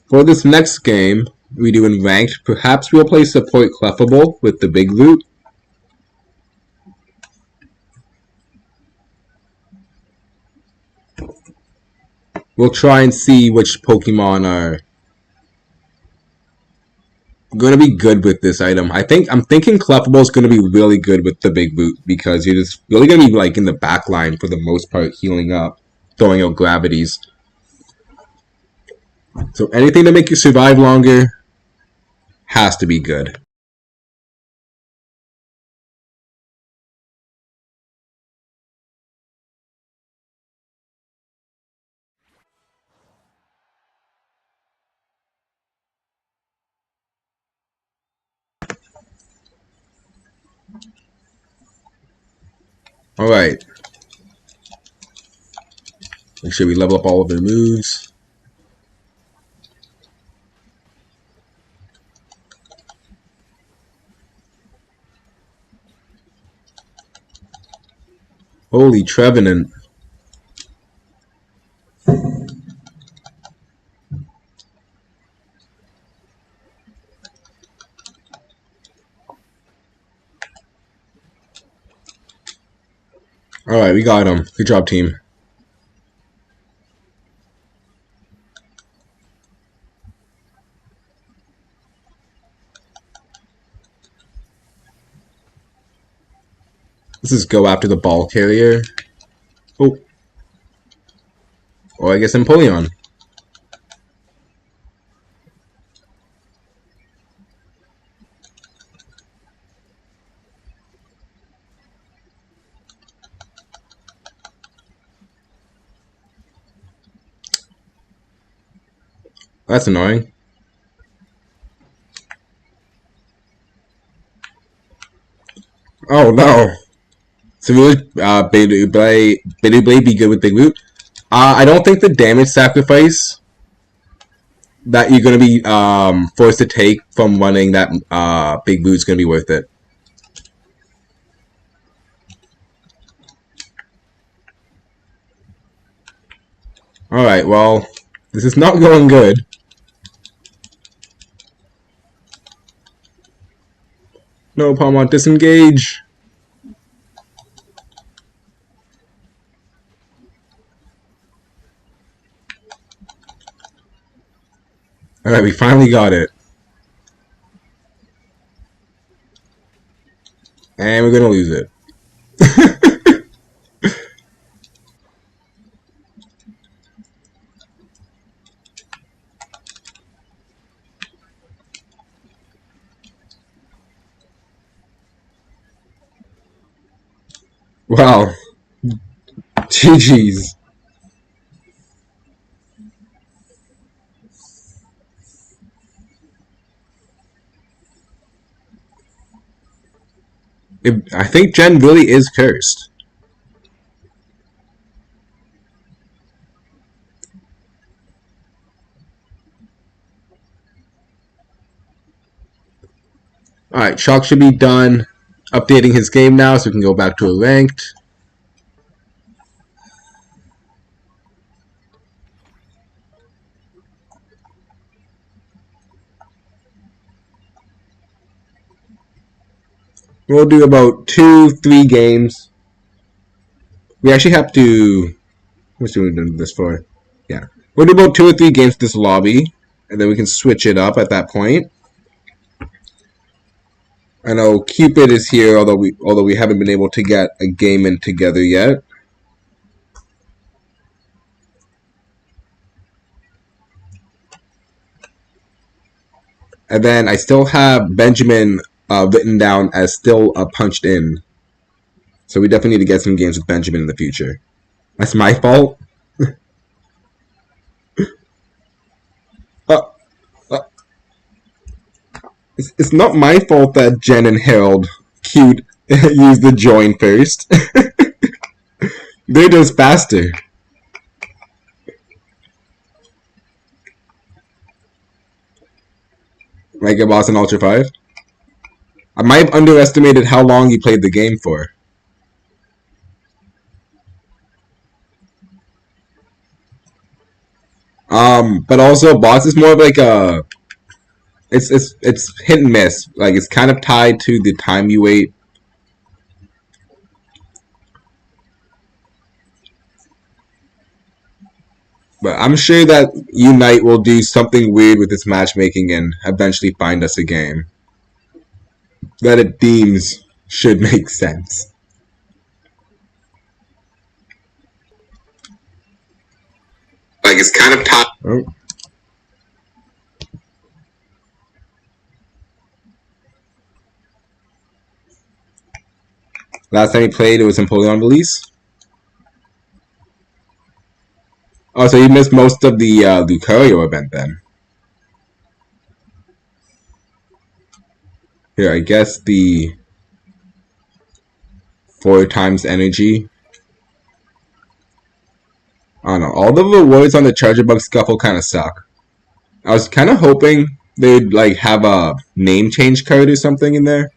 [SPEAKER 1] For this next game, we do in ranked. Perhaps we'll play support Clefable with the big loot. We'll try and see which Pokemon are going to be good with this item. I'm thinking Clefable is going to be really good with the big boot because you're just really going to be like in the back line for the most part, healing up, throwing out gravities. So anything to make you survive longer has to be good. Alright. Make sure we level up all of their moves. Holy Trevenant. Alright, we got him. Good job, team. Let's just go after the ball carrier. Oh. Or I guess Empoleon. That's annoying. Oh no. So really, Biddy Blade be good with Big Boot? I don't think the damage sacrifice that you're going to be forced to take from running that Big Boot is going to be worth it. Alright, well, this is not going good. No, Palmont, disengage. Alright, we finally got it. And we're gonna lose it. Wow. GG's. I think Jen really is cursed. Alright, Chalk should be done updating his game now so we can go back to a ranked. We'll do about 2-3 games. We actually have to... What's doing this for? Yeah. We'll do about 2 or 3 games this lobby, and then we can switch it up at that point. I know Cupid is here, although we haven't been able to get a game in together yet. And then I still have Benjamin written down as still punched in. So we definitely need to get some games with Benjamin in the future. That's my fault. It's not my fault that Jen and Harold used the join first. They're just faster. Mega Boss and Ultra 5? I might have underestimated how long you played the game for. But also Boss is more of like a it's hit and miss. Like it's kind of tied to the time you wait. But I'm sure that Unite will do something weird with its matchmaking and eventually find us a game that it deems should make sense. Like it's kind of tied. Oh. Last time he played, it was Napoleon release. Oh, so you missed most of the Lucario event then. Here, I guess the 4 times energy. I don't know. All the rewards on the Charger Bug Scuffle kind of suck. I was kind of hoping they'd like have a name change card or something in there.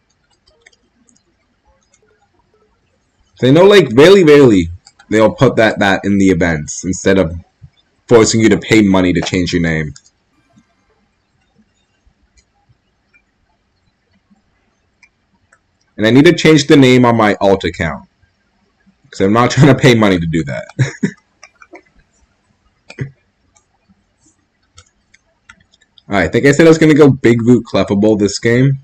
[SPEAKER 1] They know, like, rarely they'll put that in the events instead of forcing you to pay money to change your name. And I need to change the name on my alt account. Because I'm not trying to pay money to do that. Alright, I think I said I was going to go Big Root Clefable this game.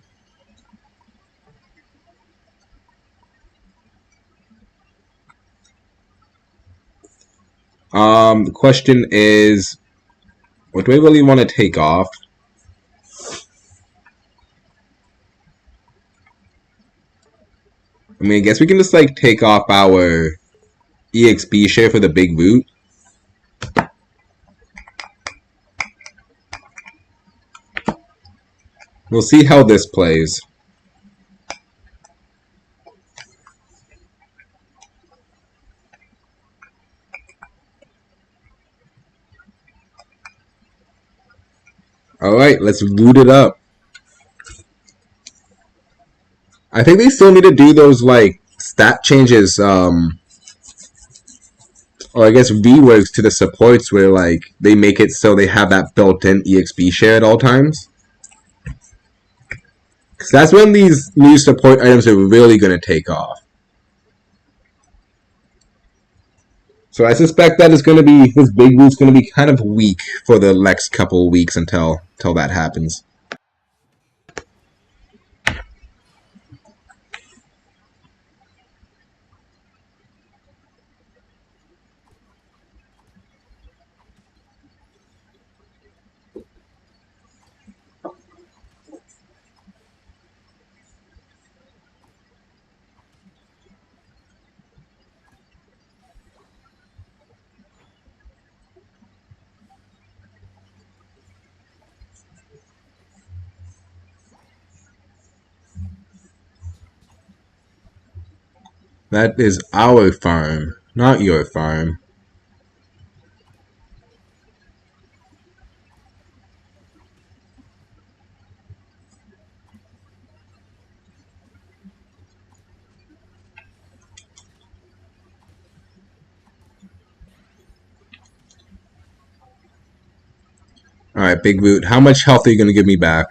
[SPEAKER 1] The question is, what do I really want to take off? I mean, I guess we can just, like, take off our EXP share for the Big Root. We'll see how this plays. Alright, let's loot it up. I think they still need to do those, like, stat changes, or I guess reworks to the supports where, like, they make it so they have that built-in EXP share at all times. Because that's when these new support items are really going to take off. So I suspect that is going to be, this big boot's going to be kind of weak for the next couple weeks until that happens. That is our farm, not your farm. Alright, Big Boot, how much health are you going to give me back?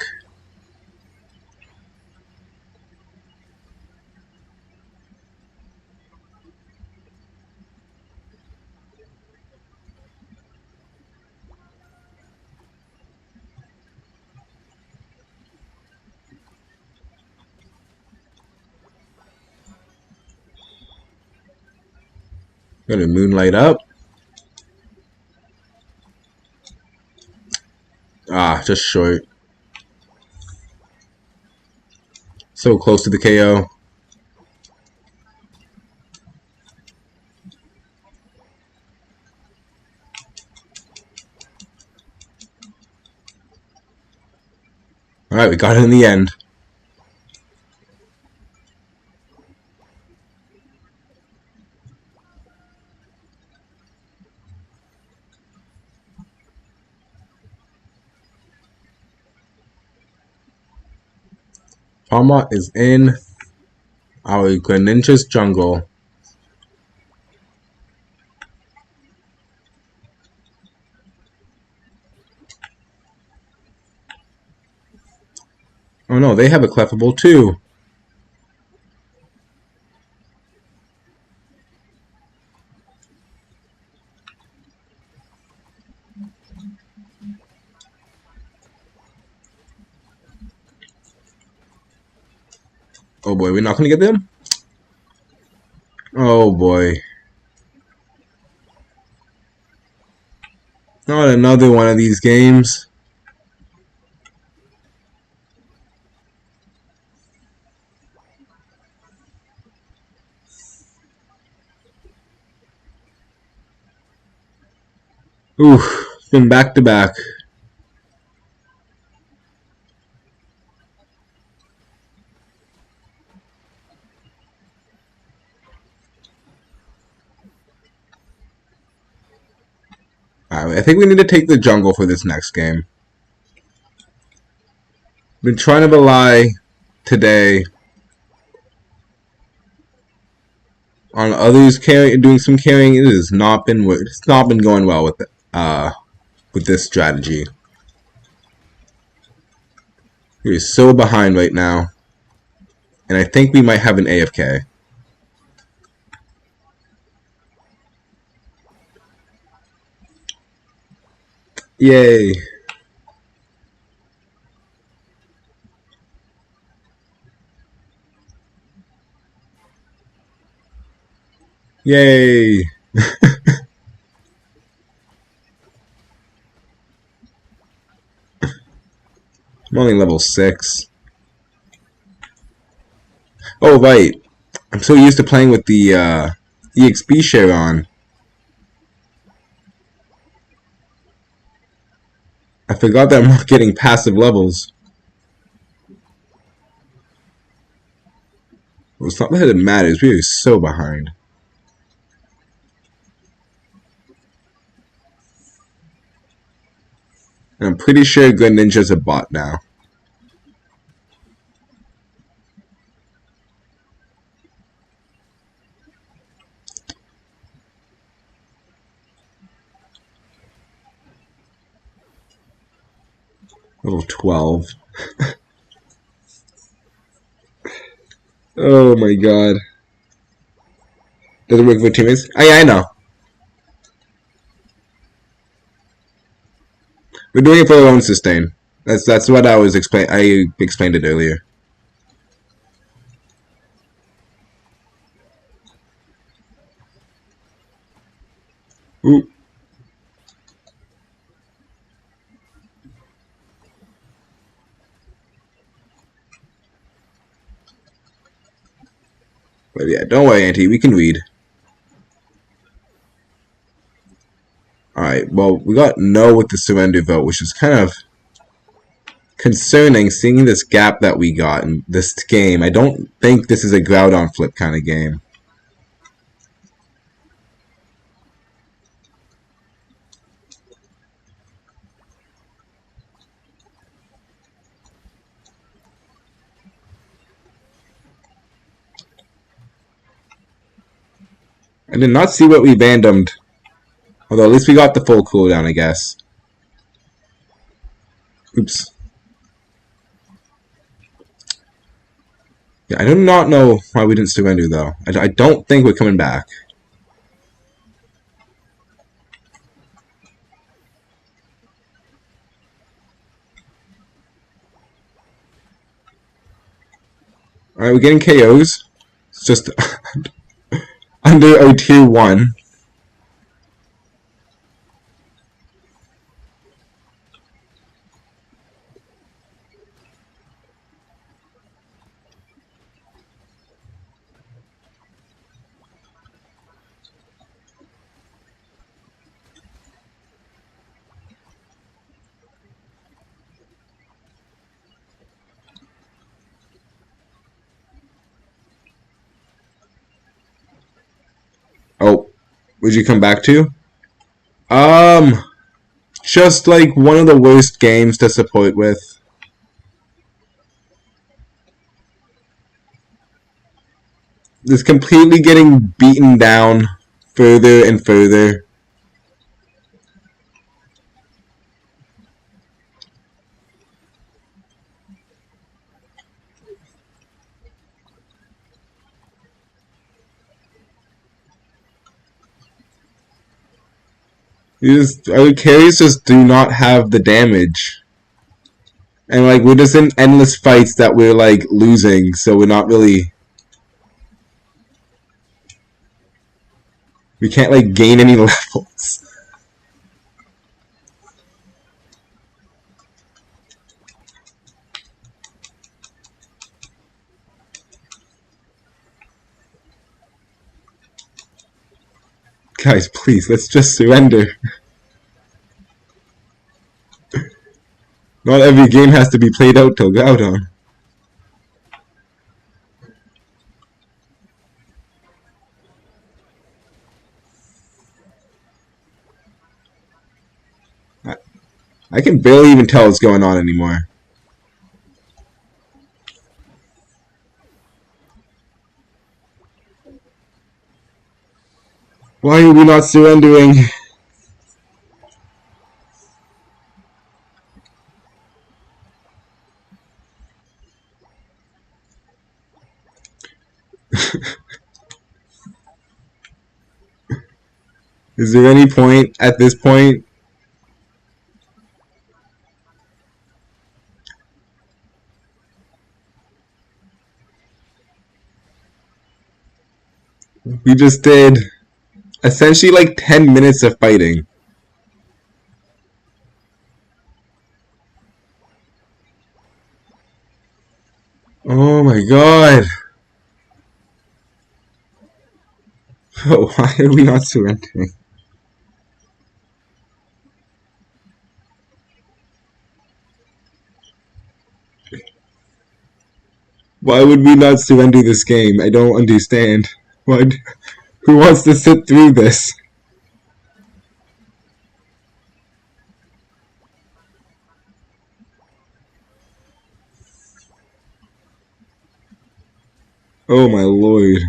[SPEAKER 1] Gonna moonlight up. Ah, just short. So close to the KO. Alright, we got it in the end. Palma is in our Greninja's jungle. Oh no, they have a Clefable too. Oh boy, we're not gonna get them? Oh boy. Not another one of these games. Oof, it's been back to back. Alright, I think we need to take the jungle for this next game. Been trying to rely today on others doing some carrying. It has not been going well with this strategy. We're so behind right now, and I think we might have an AFK. Yay! Yay! I'm only level 6. Oh, right. I'm so used to playing with the EXP share on. I forgot that I'm not getting passive levels. Well, it's not that it matters. We are so behind. And I'm pretty sure Good Ninja's a bot now. Level 12. Oh my god. Doesn't work for teammates? Oh, yeah, I know. We're doing it for our own sustain. That's what I was explain. I explained it earlier. Ooh. But yeah, don't worry, Auntie. We can read. Alright, well, we got no with the surrender vote, which is kind of concerning seeing this gap that we got in this game. I don't think this is a Groudon flip kind of game. I did not see what we randomed. Although at least we got the full cooldown, I guess. Oops. Yeah, I do not know why we didn't surrender, though. I don't think we're coming back. Alright, we're getting KOs. It's just under our tier 1. Oh, would you come back to? Just like one of the worst games to support with. It's completely getting beaten down further and further. Our carries just do not have the damage. And like we're just in endless fights that we're like losing, so we're not really, we can't like gain any levels. Guys, please, let's just surrender. Not every game has to be played out till Groudon. I can barely even tell what's going on anymore. Why are we not surrendering? Is there any point at this point? We just did essentially like 10 minutes of fighting. Oh my god. Why are we not surrendering? Why would we not surrender this game? I don't understand. Why? Who wants to sit through this? Oh my lord.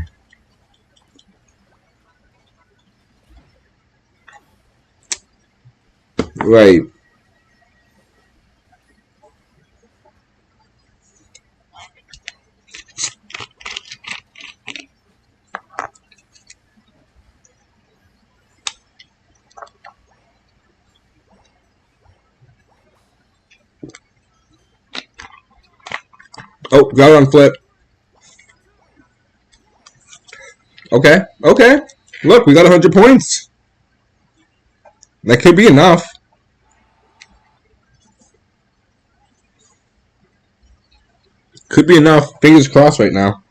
[SPEAKER 1] Right. Oh, got it on flip. Okay, okay. Look, we got 100 points. That could be enough. Could be enough. Fingers crossed right now.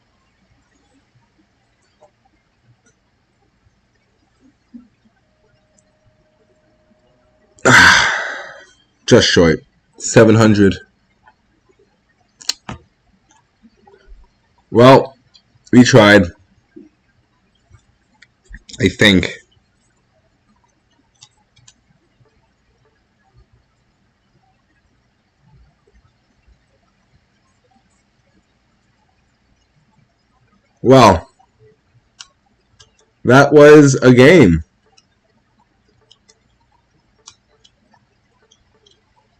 [SPEAKER 1] Just short. 700. Well, we tried. I think. Well, that was a game.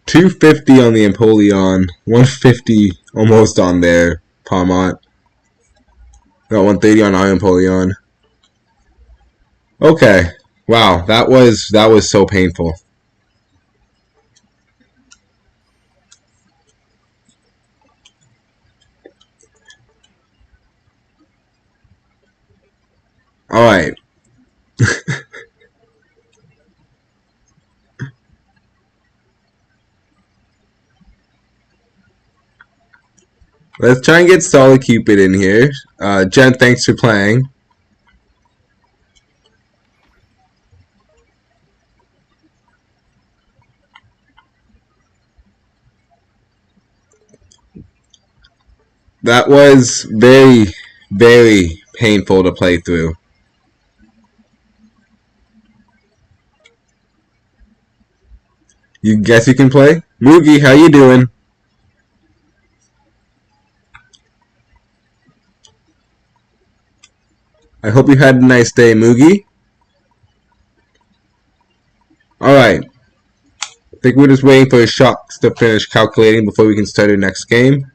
[SPEAKER 1] 250 on the Empoleon. 150 almost on there. Palmont. Got 130 on our Empoleon. Okay. Wow, that was so painful. Alright. Let's try and get Solid Cupid in here. Jen, thanks for playing. That was very, very painful to play through. You guess you can play? Moogie, how you doing? I hope you had a nice day, Moogie. Alright. I think we're just waiting for his shots to finish calculating before we can start our next game.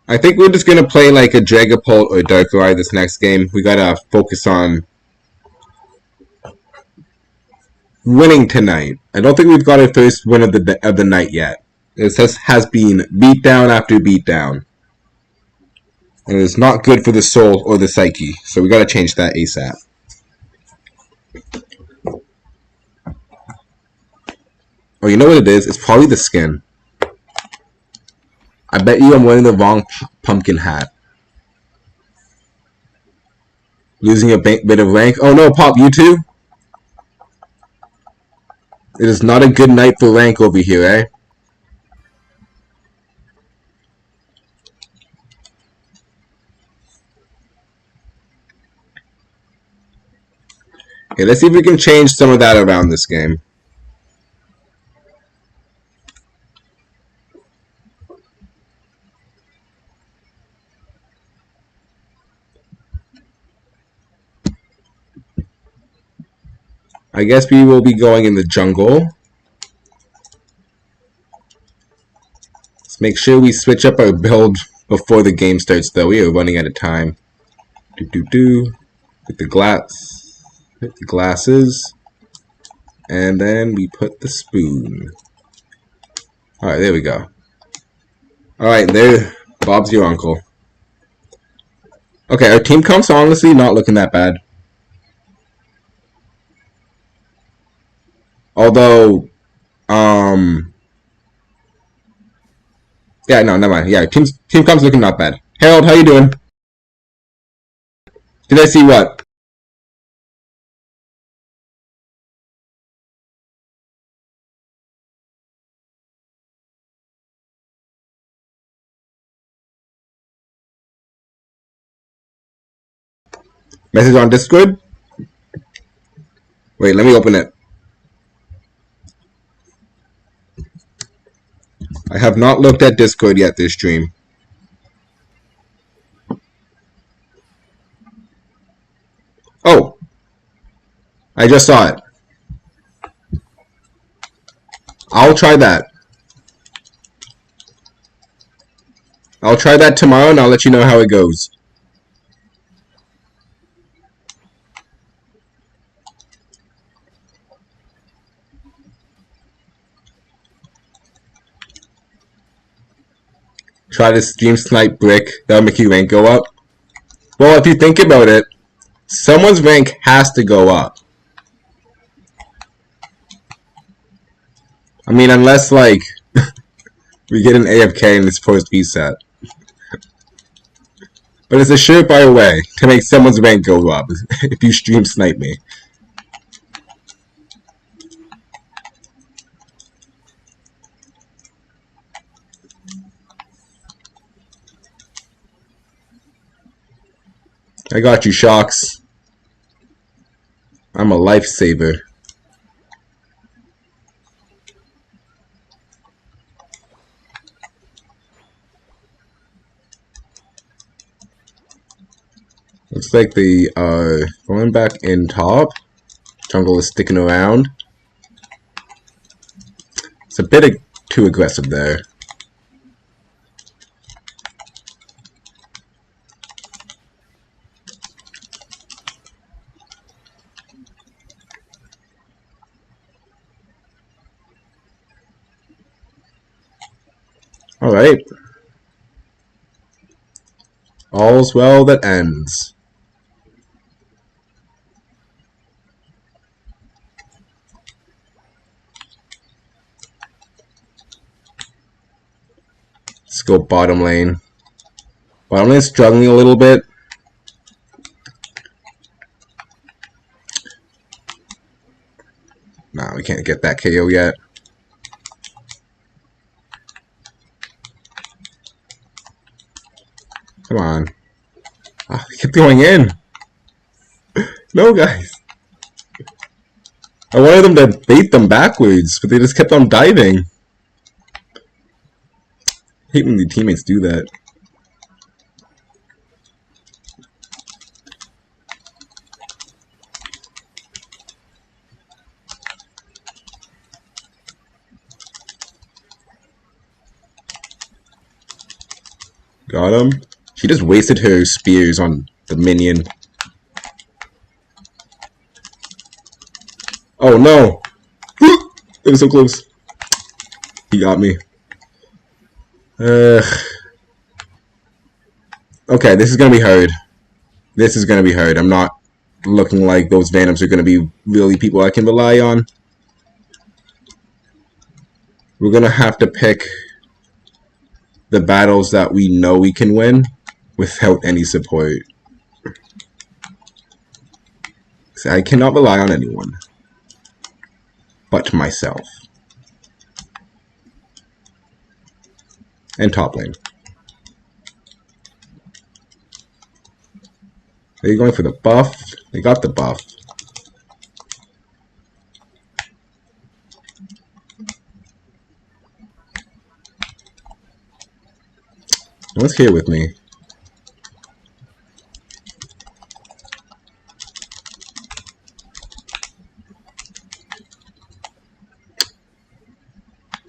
[SPEAKER 1] I think we're just gonna play like a Dragapult or Darkrai this next game. We gotta focus on winning tonight. I don't think we've got our first win of the night yet. It has been beatdown after beatdown. And it's not good for the soul or the psyche. So we gotta change that ASAP. Oh, you know what it is? It's probably the skin. I bet you I'm wearing the wrong pumpkin hat. Losing a bit of rank. Oh no, Pop, you too? It is not a good night for rank over here, eh? Okay, let's see if we can change some of that around this game. I guess we will be going in the jungle. Let's make sure we switch up our build before the game starts, though. We are running out of time. Get the glasses. And then we put the spoon. Alright, there we go. Alright, there. Bob's your uncle. Okay, our team comp's honestly not looking that bad. Although, yeah, no, never mind. Yeah, team comp's looking not bad. Harold, how you doing? Did I see what? Message on Discord? Wait, let me open it. I have not looked at Discord yet this stream. Oh! I just saw it. I'll try that. I'll try that tomorrow and I'll let you know how it goes. Try to stream snipe Brick. That'll make your rank go up. Well, if you think about it, someone's rank has to go up. I mean, unless, like, we get an AFK in this first B set. But it's a surefire way to make someone's rank go up if you stream snipe me. I got you, Shocks. I'm a lifesaver. Looks like they are going back in top. Jungle is sticking around. It's a bit too aggressive there. Alright. All's well that ends. Let's go bottom lane. Bottom lane's struggling a little bit. Nah, we can't get that KO yet. Come on. Oh, he kept going in. No, guys. I wanted them to bait them backwards, but they just kept on diving. I hate when the teammates do that. Got him. She just wasted her spears on the minion. Oh no! It was so close. He got me. Okay, this is gonna be hard. This is gonna be hard. I'm not looking like those Vanoms are gonna be really people I can rely on. We're gonna have to pick the battles that we know we can win without any support. So I cannot rely on anyone but myself. And top lane. Are you going for the buff? They got the buff. No one's here with me.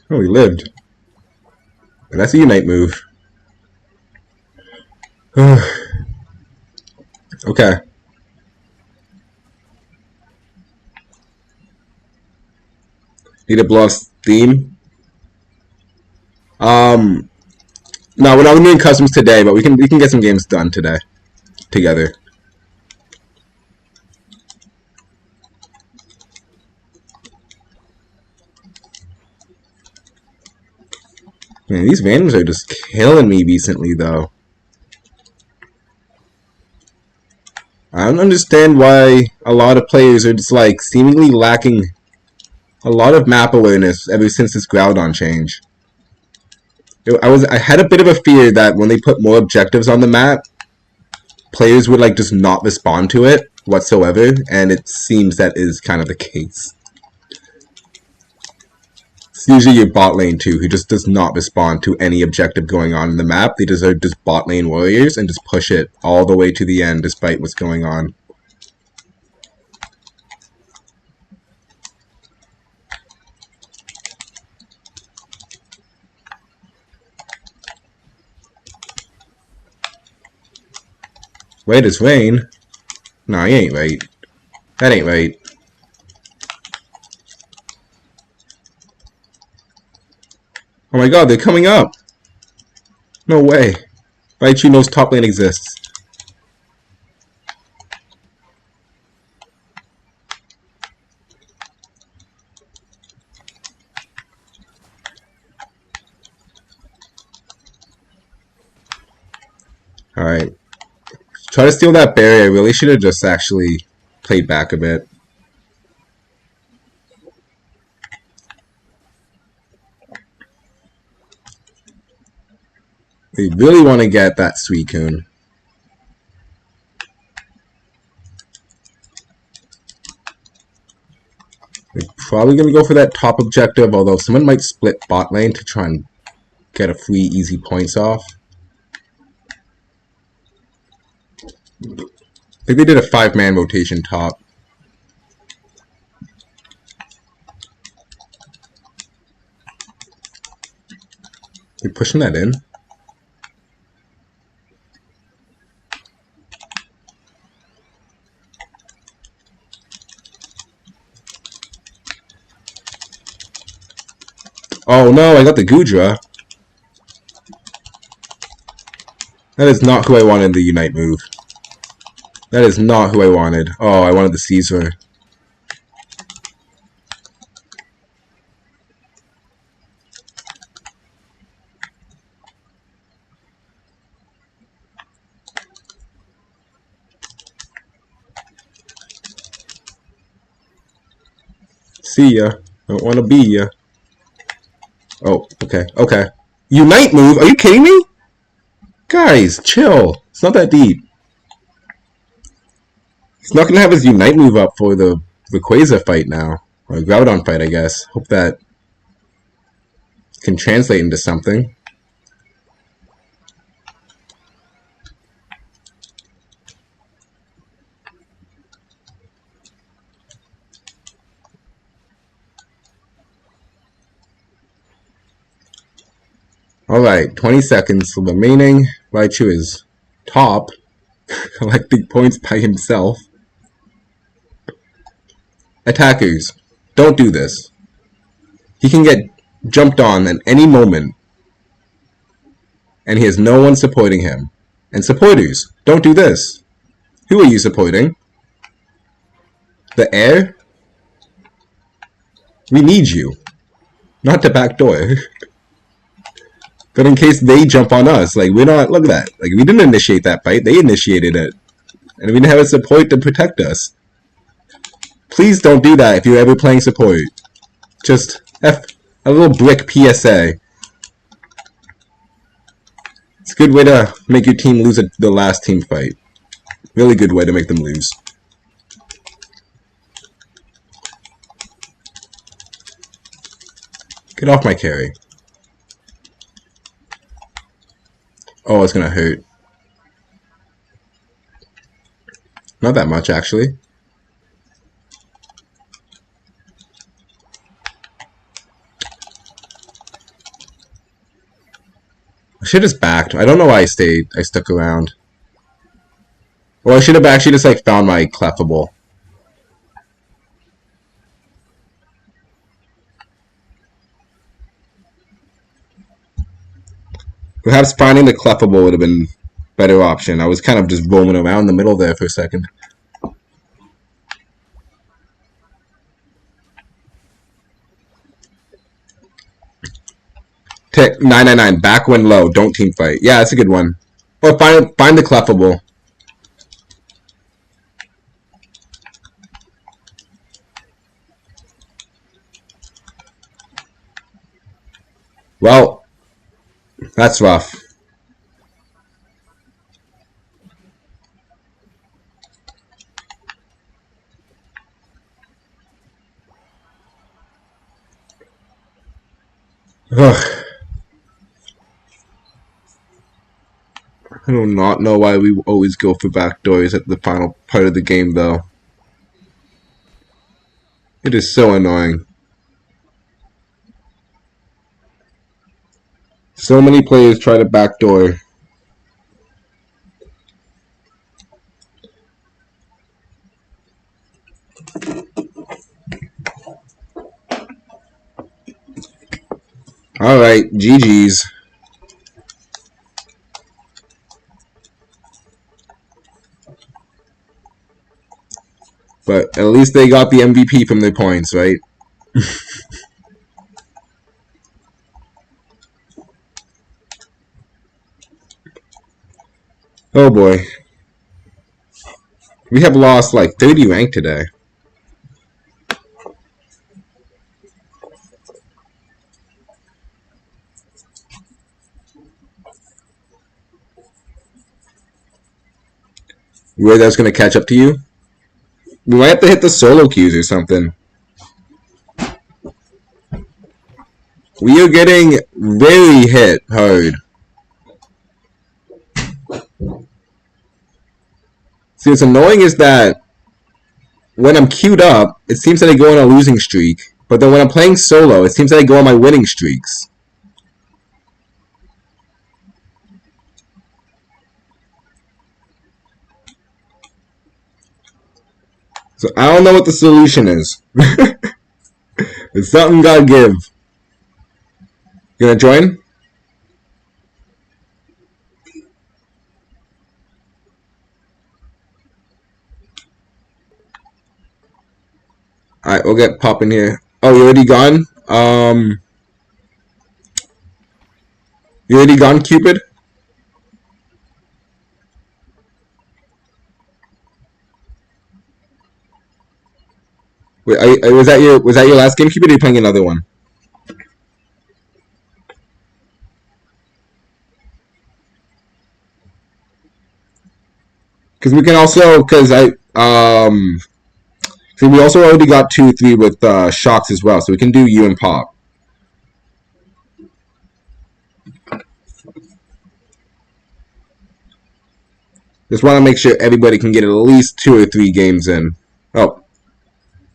[SPEAKER 1] Oh, he lived. And that's a Unite move. Okay. Need to blow off steam. No, we're not doing customs today, but we can get some games done today together. Man, these Vanoms are just killing me recently, though. I don't understand why a lot of players are just like seemingly lacking a lot of map awareness ever since this Groudon change. I had a bit of a fear that when they put more objectives on the map, players would like just not respond to it whatsoever, and it seems that is kind of the case. It's usually your bot lane too, who just does not respond to any objective going on in the map. They just are just bot lane warriors and just push it all the way to the end despite what's going on. Wait, it's Rain? No, he ain't right. That ain't right. Oh my god, they're coming up! No way. Raichu knows top lane exists. Alright. Try to steal that berry. I really should have just actually played back a bit. We really want to get that Suicune. We're probably going to go for that top objective, although someone might split bot lane to try and get a free easy points off. I think they did a 5-man rotation top. They're pushing that in. Oh no, I got the Goodra. That is not who I wanted in the Unite move. That is not who I wanted. Oh, I wanted the Caesar. See ya. Don't wanna be ya. Oh, okay, okay. Unite move? Are you kidding me? Guys, chill. It's not that deep. He's not gonna have his Unite move up for the Rayquaza fight now. Or Groudon fight, I guess. Hope that can translate into something. Alright, 20 seconds remaining. Raichu is top, collecting points by himself. Attackers, don't do this. He can get jumped on at any moment, and he has no one supporting him. And supporters, don't do this. Who are you supporting? The air? We need you. Not the back door. But in case they jump on us, like, we're not, look at that. Like, we didn't initiate that fight, they initiated it. And we didn't have a support to protect us. Please don't do that if you're ever playing support. Just a little brick PSA. It's a good way to make your team lose the last team fight. Really good way to make them lose. Get off my carry. Oh, it's gonna hurt. Not that much, actually. I should have just backed. I don't know why I stuck around. Well, I should have actually just like found my clefable. Perhaps finding the clefable would have been a better option. I was kind of just roaming around the middle there for a second. Tick 999. Back when low. Don't team fight. Yeah, that's a good one. Or find the clefable. Well, that's rough. Ugh. I do not know why we always go for backdoors at the final part of the game, though. It is so annoying. So many players try to backdoor. Alright, GG's. But at least they got the MVP from their points, right? Oh boy. We have lost like 30 rank today. You worried that's gonna catch up to you? We might have to hit the solo queues or something. We are getting very hit hard. See, what's annoying is that when I'm queued up, it seems that I go on a losing streak. But then when I'm playing solo, it seems that I go on my winning streaks. So I don't know what the solution is. It's something gotta give. You gonna join? Alright, we'll get popping here. Oh, you already gone? You already gone, Cupid? Wait, was that your last game, Cupid? Or are you playing another one? Because we can also, see, we also already got 2-3 with shocks as well, so we can do you and Pop. Just want to make sure everybody can get at least 2 or 3 games in. Oh,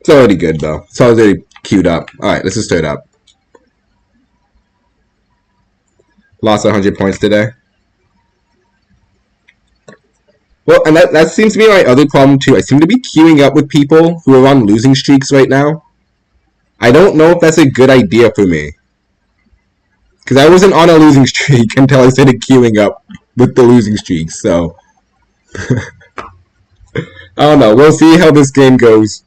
[SPEAKER 1] it's already good though. It's already queued up. All right, let's just start up. Lost 100 points today. Well, and that seems to be my other problem too. I seem to be queuing up with people who are on losing streaks right now. I don't know if that's a good idea for me. Because I wasn't on a losing streak until I started queuing up with the losing streaks, so... I don't know. We'll see how this game goes.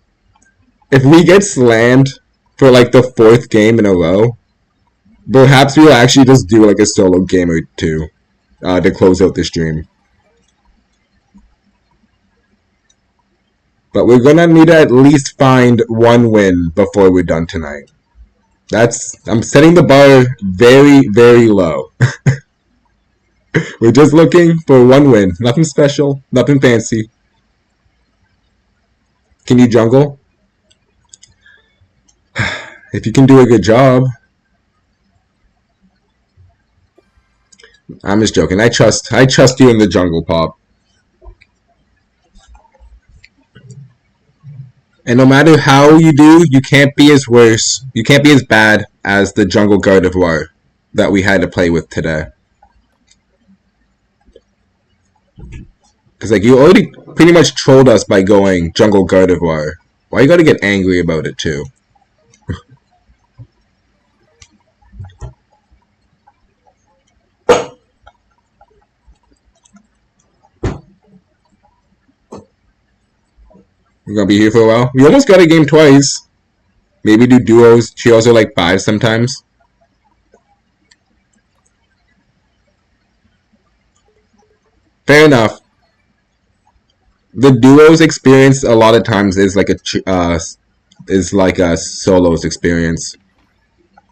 [SPEAKER 1] If we get slammed for like the 4th game in a row, perhaps we'll actually just do like a solo game or 2 to close out the stream. But we're gonna need to at least find 1 win before we're done tonight. I'm setting the bar very, very low. We're just looking for 1 win. Nothing special, nothing fancy. Can you jungle? If you can do a good job. I'm just joking. I trust you in the jungle, Pop. And no matter how you do, you can't be as worse. You can't be as bad as the jungle Gardevoir that we had to play with today. Because like you already pretty much trolled us by going jungle Gardevoir. Why you gotta get angry about it too? We're gonna be here for a while. We almost got a game twice. Maybe do duos. Trios are like 5 sometimes. Fair enough. The duos experience a lot of times is like a solos experience.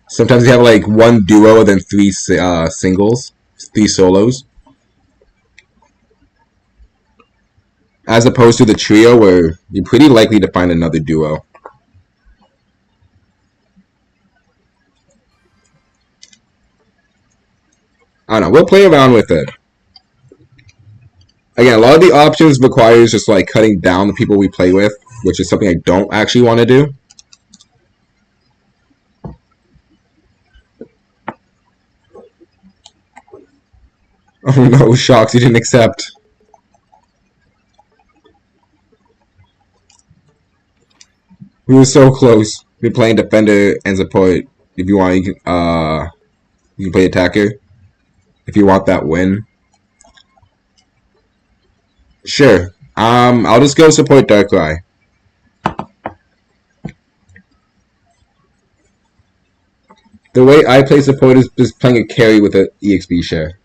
[SPEAKER 1] Sometimes you have like 1 duo and then 3 singles, 3 solos. As opposed to the trio where you're pretty likely to find another duo. I don't know. We'll play around with it. Again, a lot of the options requires just like cutting down the people we play with, which is something I don't actually want to do. Oh no, Shocks, you didn't accept. We were so close. We're playing defender and support. If you want, you can play attacker. If you want that win. Sure. I'll just go support Darkrai. The way I play support is just playing a carry with an EXP share.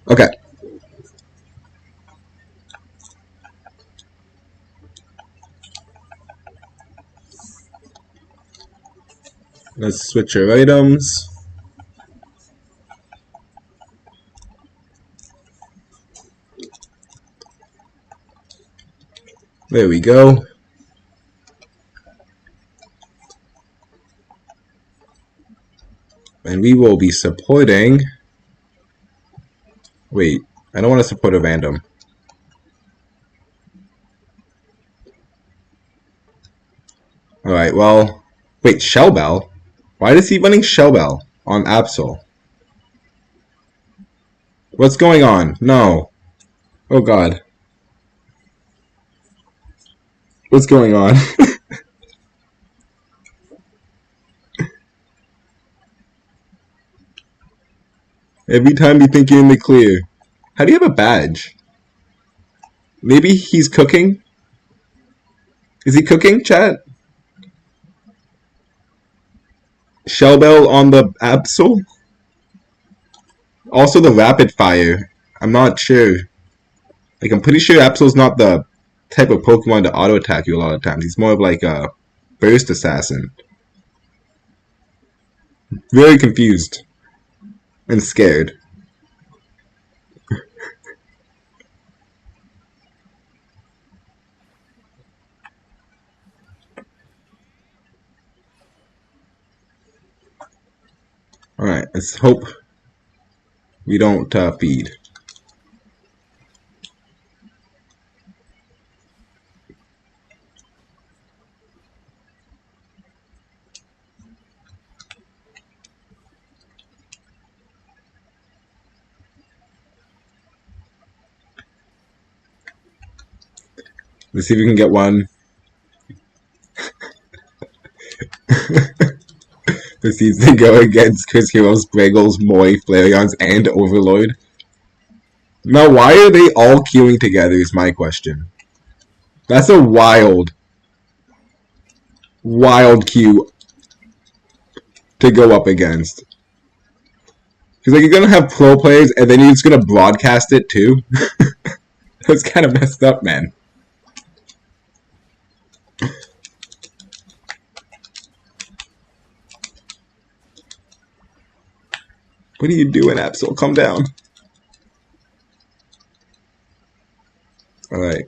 [SPEAKER 1] Okay. Let's switch our items. There we go. And we will be supporting... Wait, I don't want to support a random. Alright, well... Wait, Shellbell? Why is he running Shellbell on Absol? What's going on? No. Oh god. What's going on? Every time you think you're in the clear. How do you have a badge? Maybe he's cooking? Is he cooking, chat? Shellbell on the Absol? Also the rapid fire. I'm not sure. Like, I'm pretty sure Absol's not the type of Pokemon to auto attack you a lot of times. He's more of like a burst assassin. Very confused and scared. Alright, let's hope we don't feed. Let's see if we can get one. This needs to go against Chris Heroes, Braggles, Moy, Flareons, and Overlord. Now, why are they all queuing together is my question. That's a wild queue to go up against. Because like, you're going to have pro players, and then you're just going to broadcast it too? That's kind of messed up, man. What are you doing, Absol? Calm down. Alright.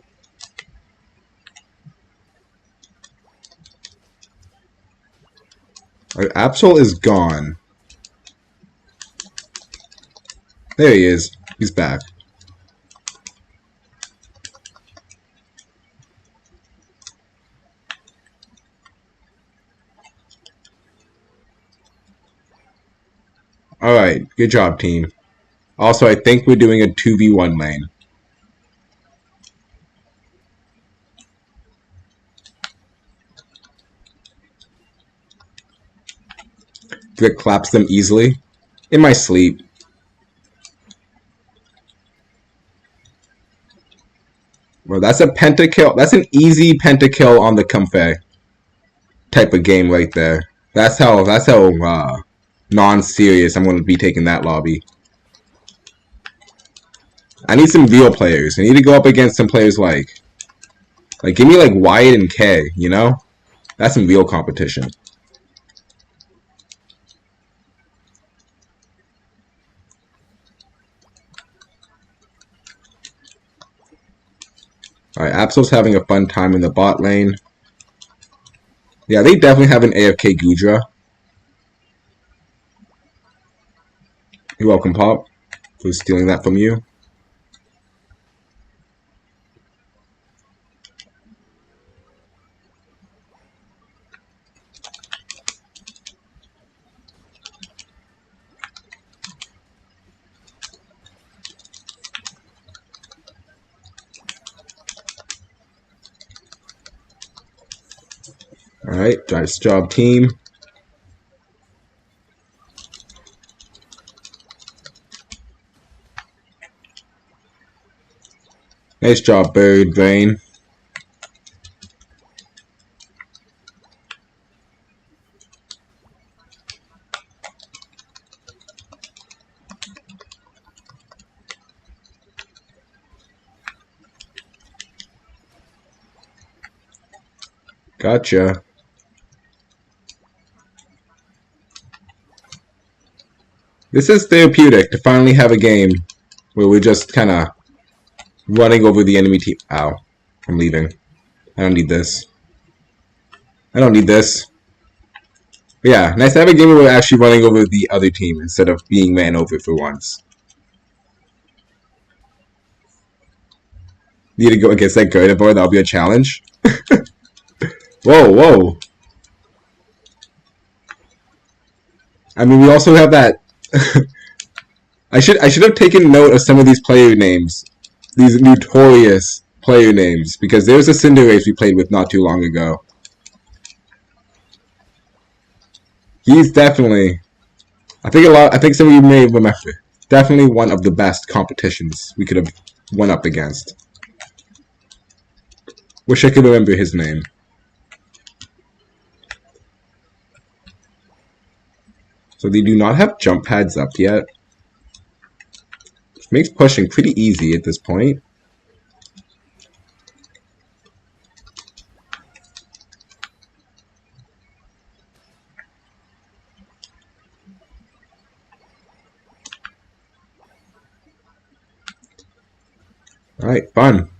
[SPEAKER 1] Alright, Absol is gone. There he is. He's back. Alright, good job, team. Also, I think we're doing a 2v1 lane. Brick claps them easily. In my sleep. Well, that's a pentakill. That's an easy pentakill on the Comfey type of game right there. That's how non-serious I'm going to be taking that lobby. I need some real players. I need to go up against some players like give me like Wyatt and K, you know? That's some real competition. Alright, Absol's having a fun time in the bot lane. Yeah, they definitely have an AFK Gudra. You're welcome, Pop, for stealing that from you. Alright, nice job, team. Nice job, Bird Brain. Gotcha. This is therapeutic to finally have a game where we're just kind of running over the enemy team. Ow. I'm leaving. I don't need this. I don't need this. But yeah, nice to have a game where we're actually running over the other team instead of being man over for once. Need to go against that Gerda boy. That'll be a challenge. Whoa, whoa. I mean, we also have that. I should have taken note of some of these player names, these notorious player names, because there's a Cinderace we played with not too long ago. He's definitely, I think some of you may remember, definitely one of the best competitions we could have went up against. Wish I could remember his name. So they do not have jump pads up yet. Which makes pushing pretty easy at this point. Alright, fun.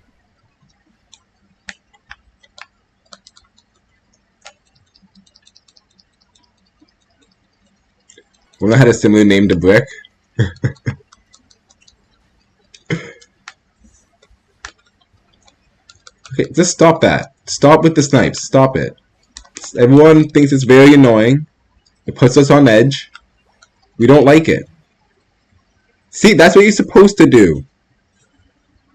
[SPEAKER 1] Wonder had a similar name to Brick. Okay, just stop that. Stop with the snipes. Stop it. Everyone thinks it's very annoying. It puts us on edge. We don't like it. See, that's what you're supposed to do.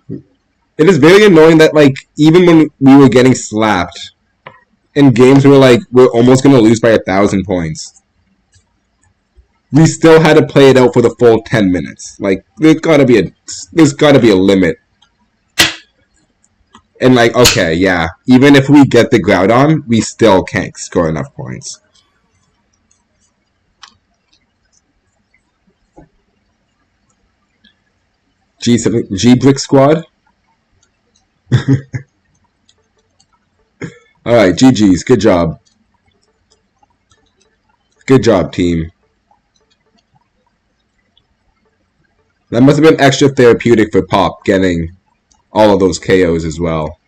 [SPEAKER 1] It is very annoying that, like, even when we were getting slapped in games where, like, we're almost going to lose by 1,000 points, we still had to play it out for the full 10 minutes. Like, there's gotta be a limit. And like, okay, yeah, even if we get the Groudon, we still can't score enough points. G-Brick Squad? Alright, GG's, good job. Good job, team. That must have been extra therapeutic for Pop getting all of those KOs as well.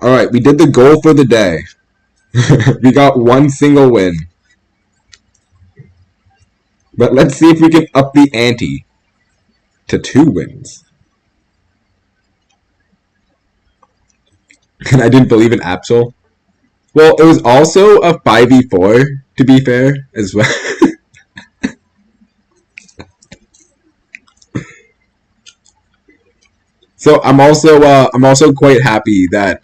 [SPEAKER 1] Alright, we did the goal for the day. We got one single win. But let's see if we can up the ante to 2 wins. And I didn't believe in Absol. Well, it was also a 5v4, to be fair, as well. So I'm also quite happy that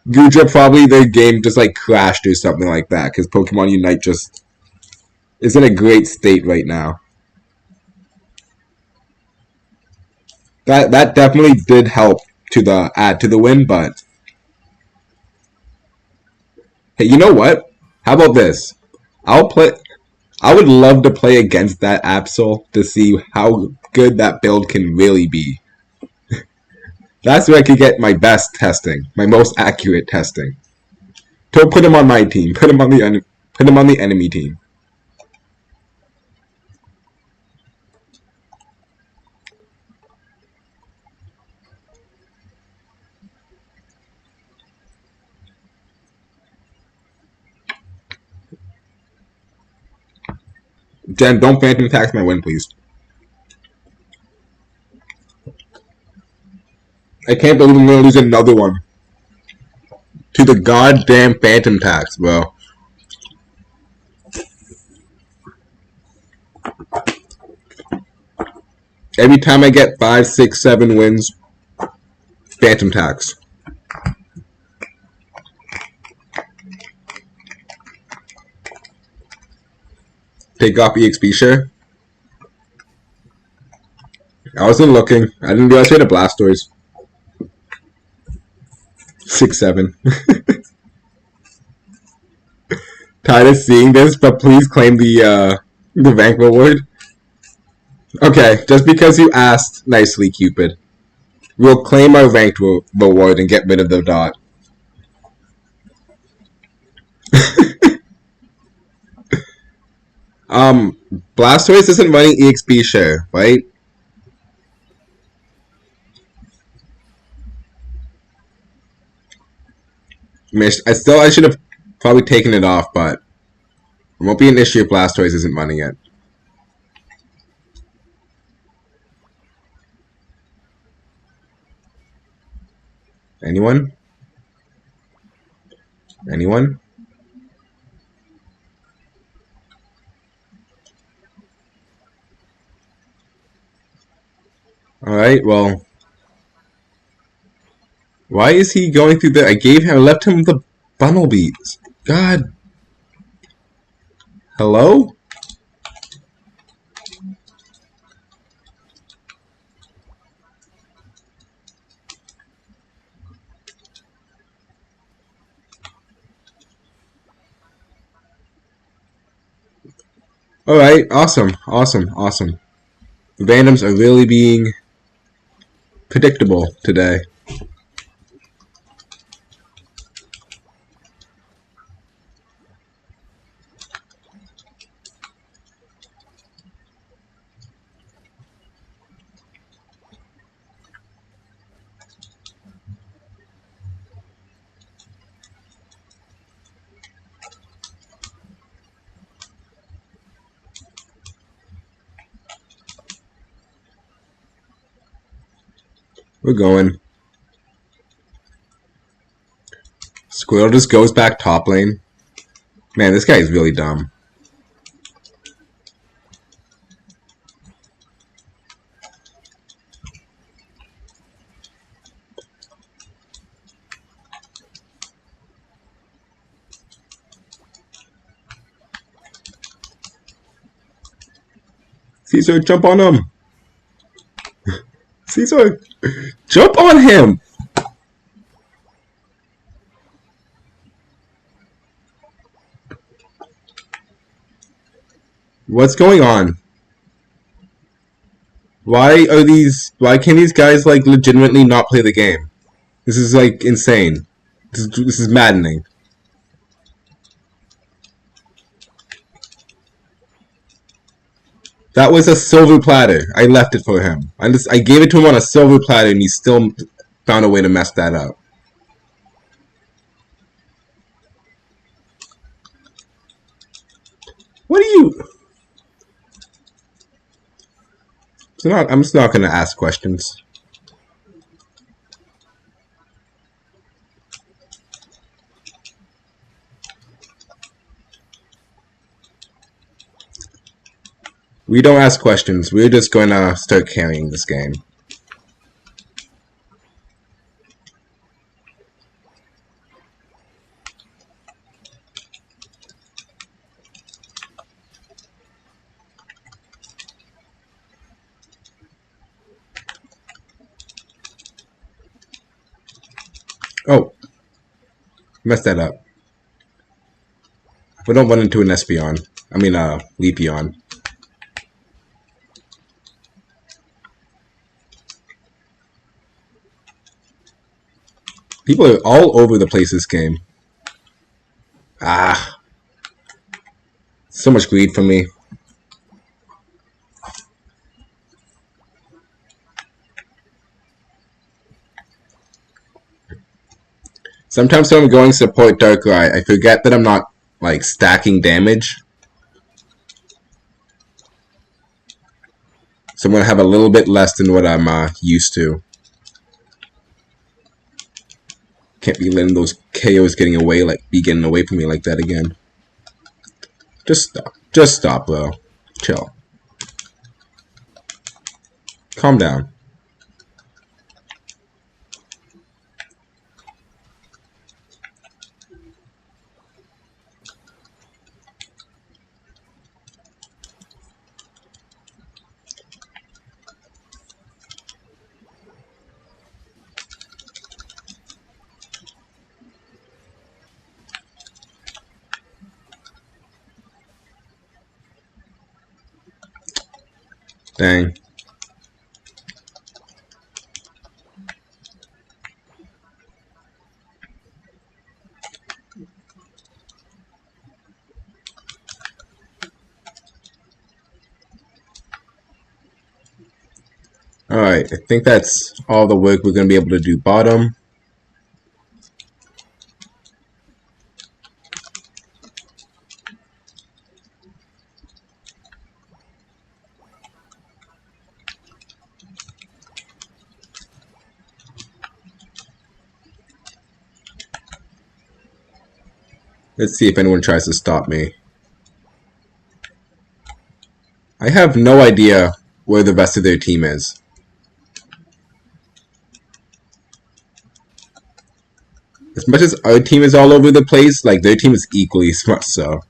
[SPEAKER 1] Guja probably their game just like crashed or something like that, because Pokemon Unite just is in a great state right now. That definitely did help to the add to the win, but hey, you know what? How about this? I'll play. I would love to play against that Absol to see how good that build can really be. That's where I could get my best testing, my most accurate testing. Don't put him on my team. Put him on the enemy team. Jen, don't phantom tax my win, please. I can't believe I'm gonna lose another one to the goddamn phantom tax, bro. Every time I get 5, 6, 7 wins, phantom tax. Take off EXP share. I wasn't looking. I didn't realize we had a Blastoise. 6, 7. Tired of seeing this, but please claim the rank reward. Okay, just because you asked nicely, Cupid. We'll claim our ranked reward and get rid of the dot. Blastoise isn't running EXP share, right? I should have probably taken it off, but it won't be an issue if Blastoise isn't running it. Anyone? Anyone? Alright, well. Why is he going through the... I left him the funnel beats. God. Hello? Alright, awesome, awesome, awesome. The randoms are really being predictable today. We're going. Squirtle just goes back top lane. Man, this guy is really dumb. Caesar, jump on him! Caesar, jump on him! What's going on? Why can't these guys like legitimately not play the game? This is like insane. This is maddening. That was a silver platter. I left it for him. I gave it to him on a silver platter and he still found a way to mess that up. What are you? I'm just not gonna ask questions. We don't ask questions. We're just gonna start carrying this game. Oh, messed that up. We don't run into an Espeon. I mean, Leafeon. People are all over the place this game. Ah. So much greed from me. Sometimes when I'm going support Darkrai, I forget that I'm not, like, stacking damage. So I'm going to have a little bit less than what I'm used to. Can't be letting those KOs getting away from me like that again. Just stop. Just stop, bro. Chill. Calm down. Dang. Alright, I think that's all the work we're going to be able to do bottom. Let's see if anyone tries to stop me. I have no idea where the rest of their team is. As much as our team is all over the place, like, their team is equally smart, so.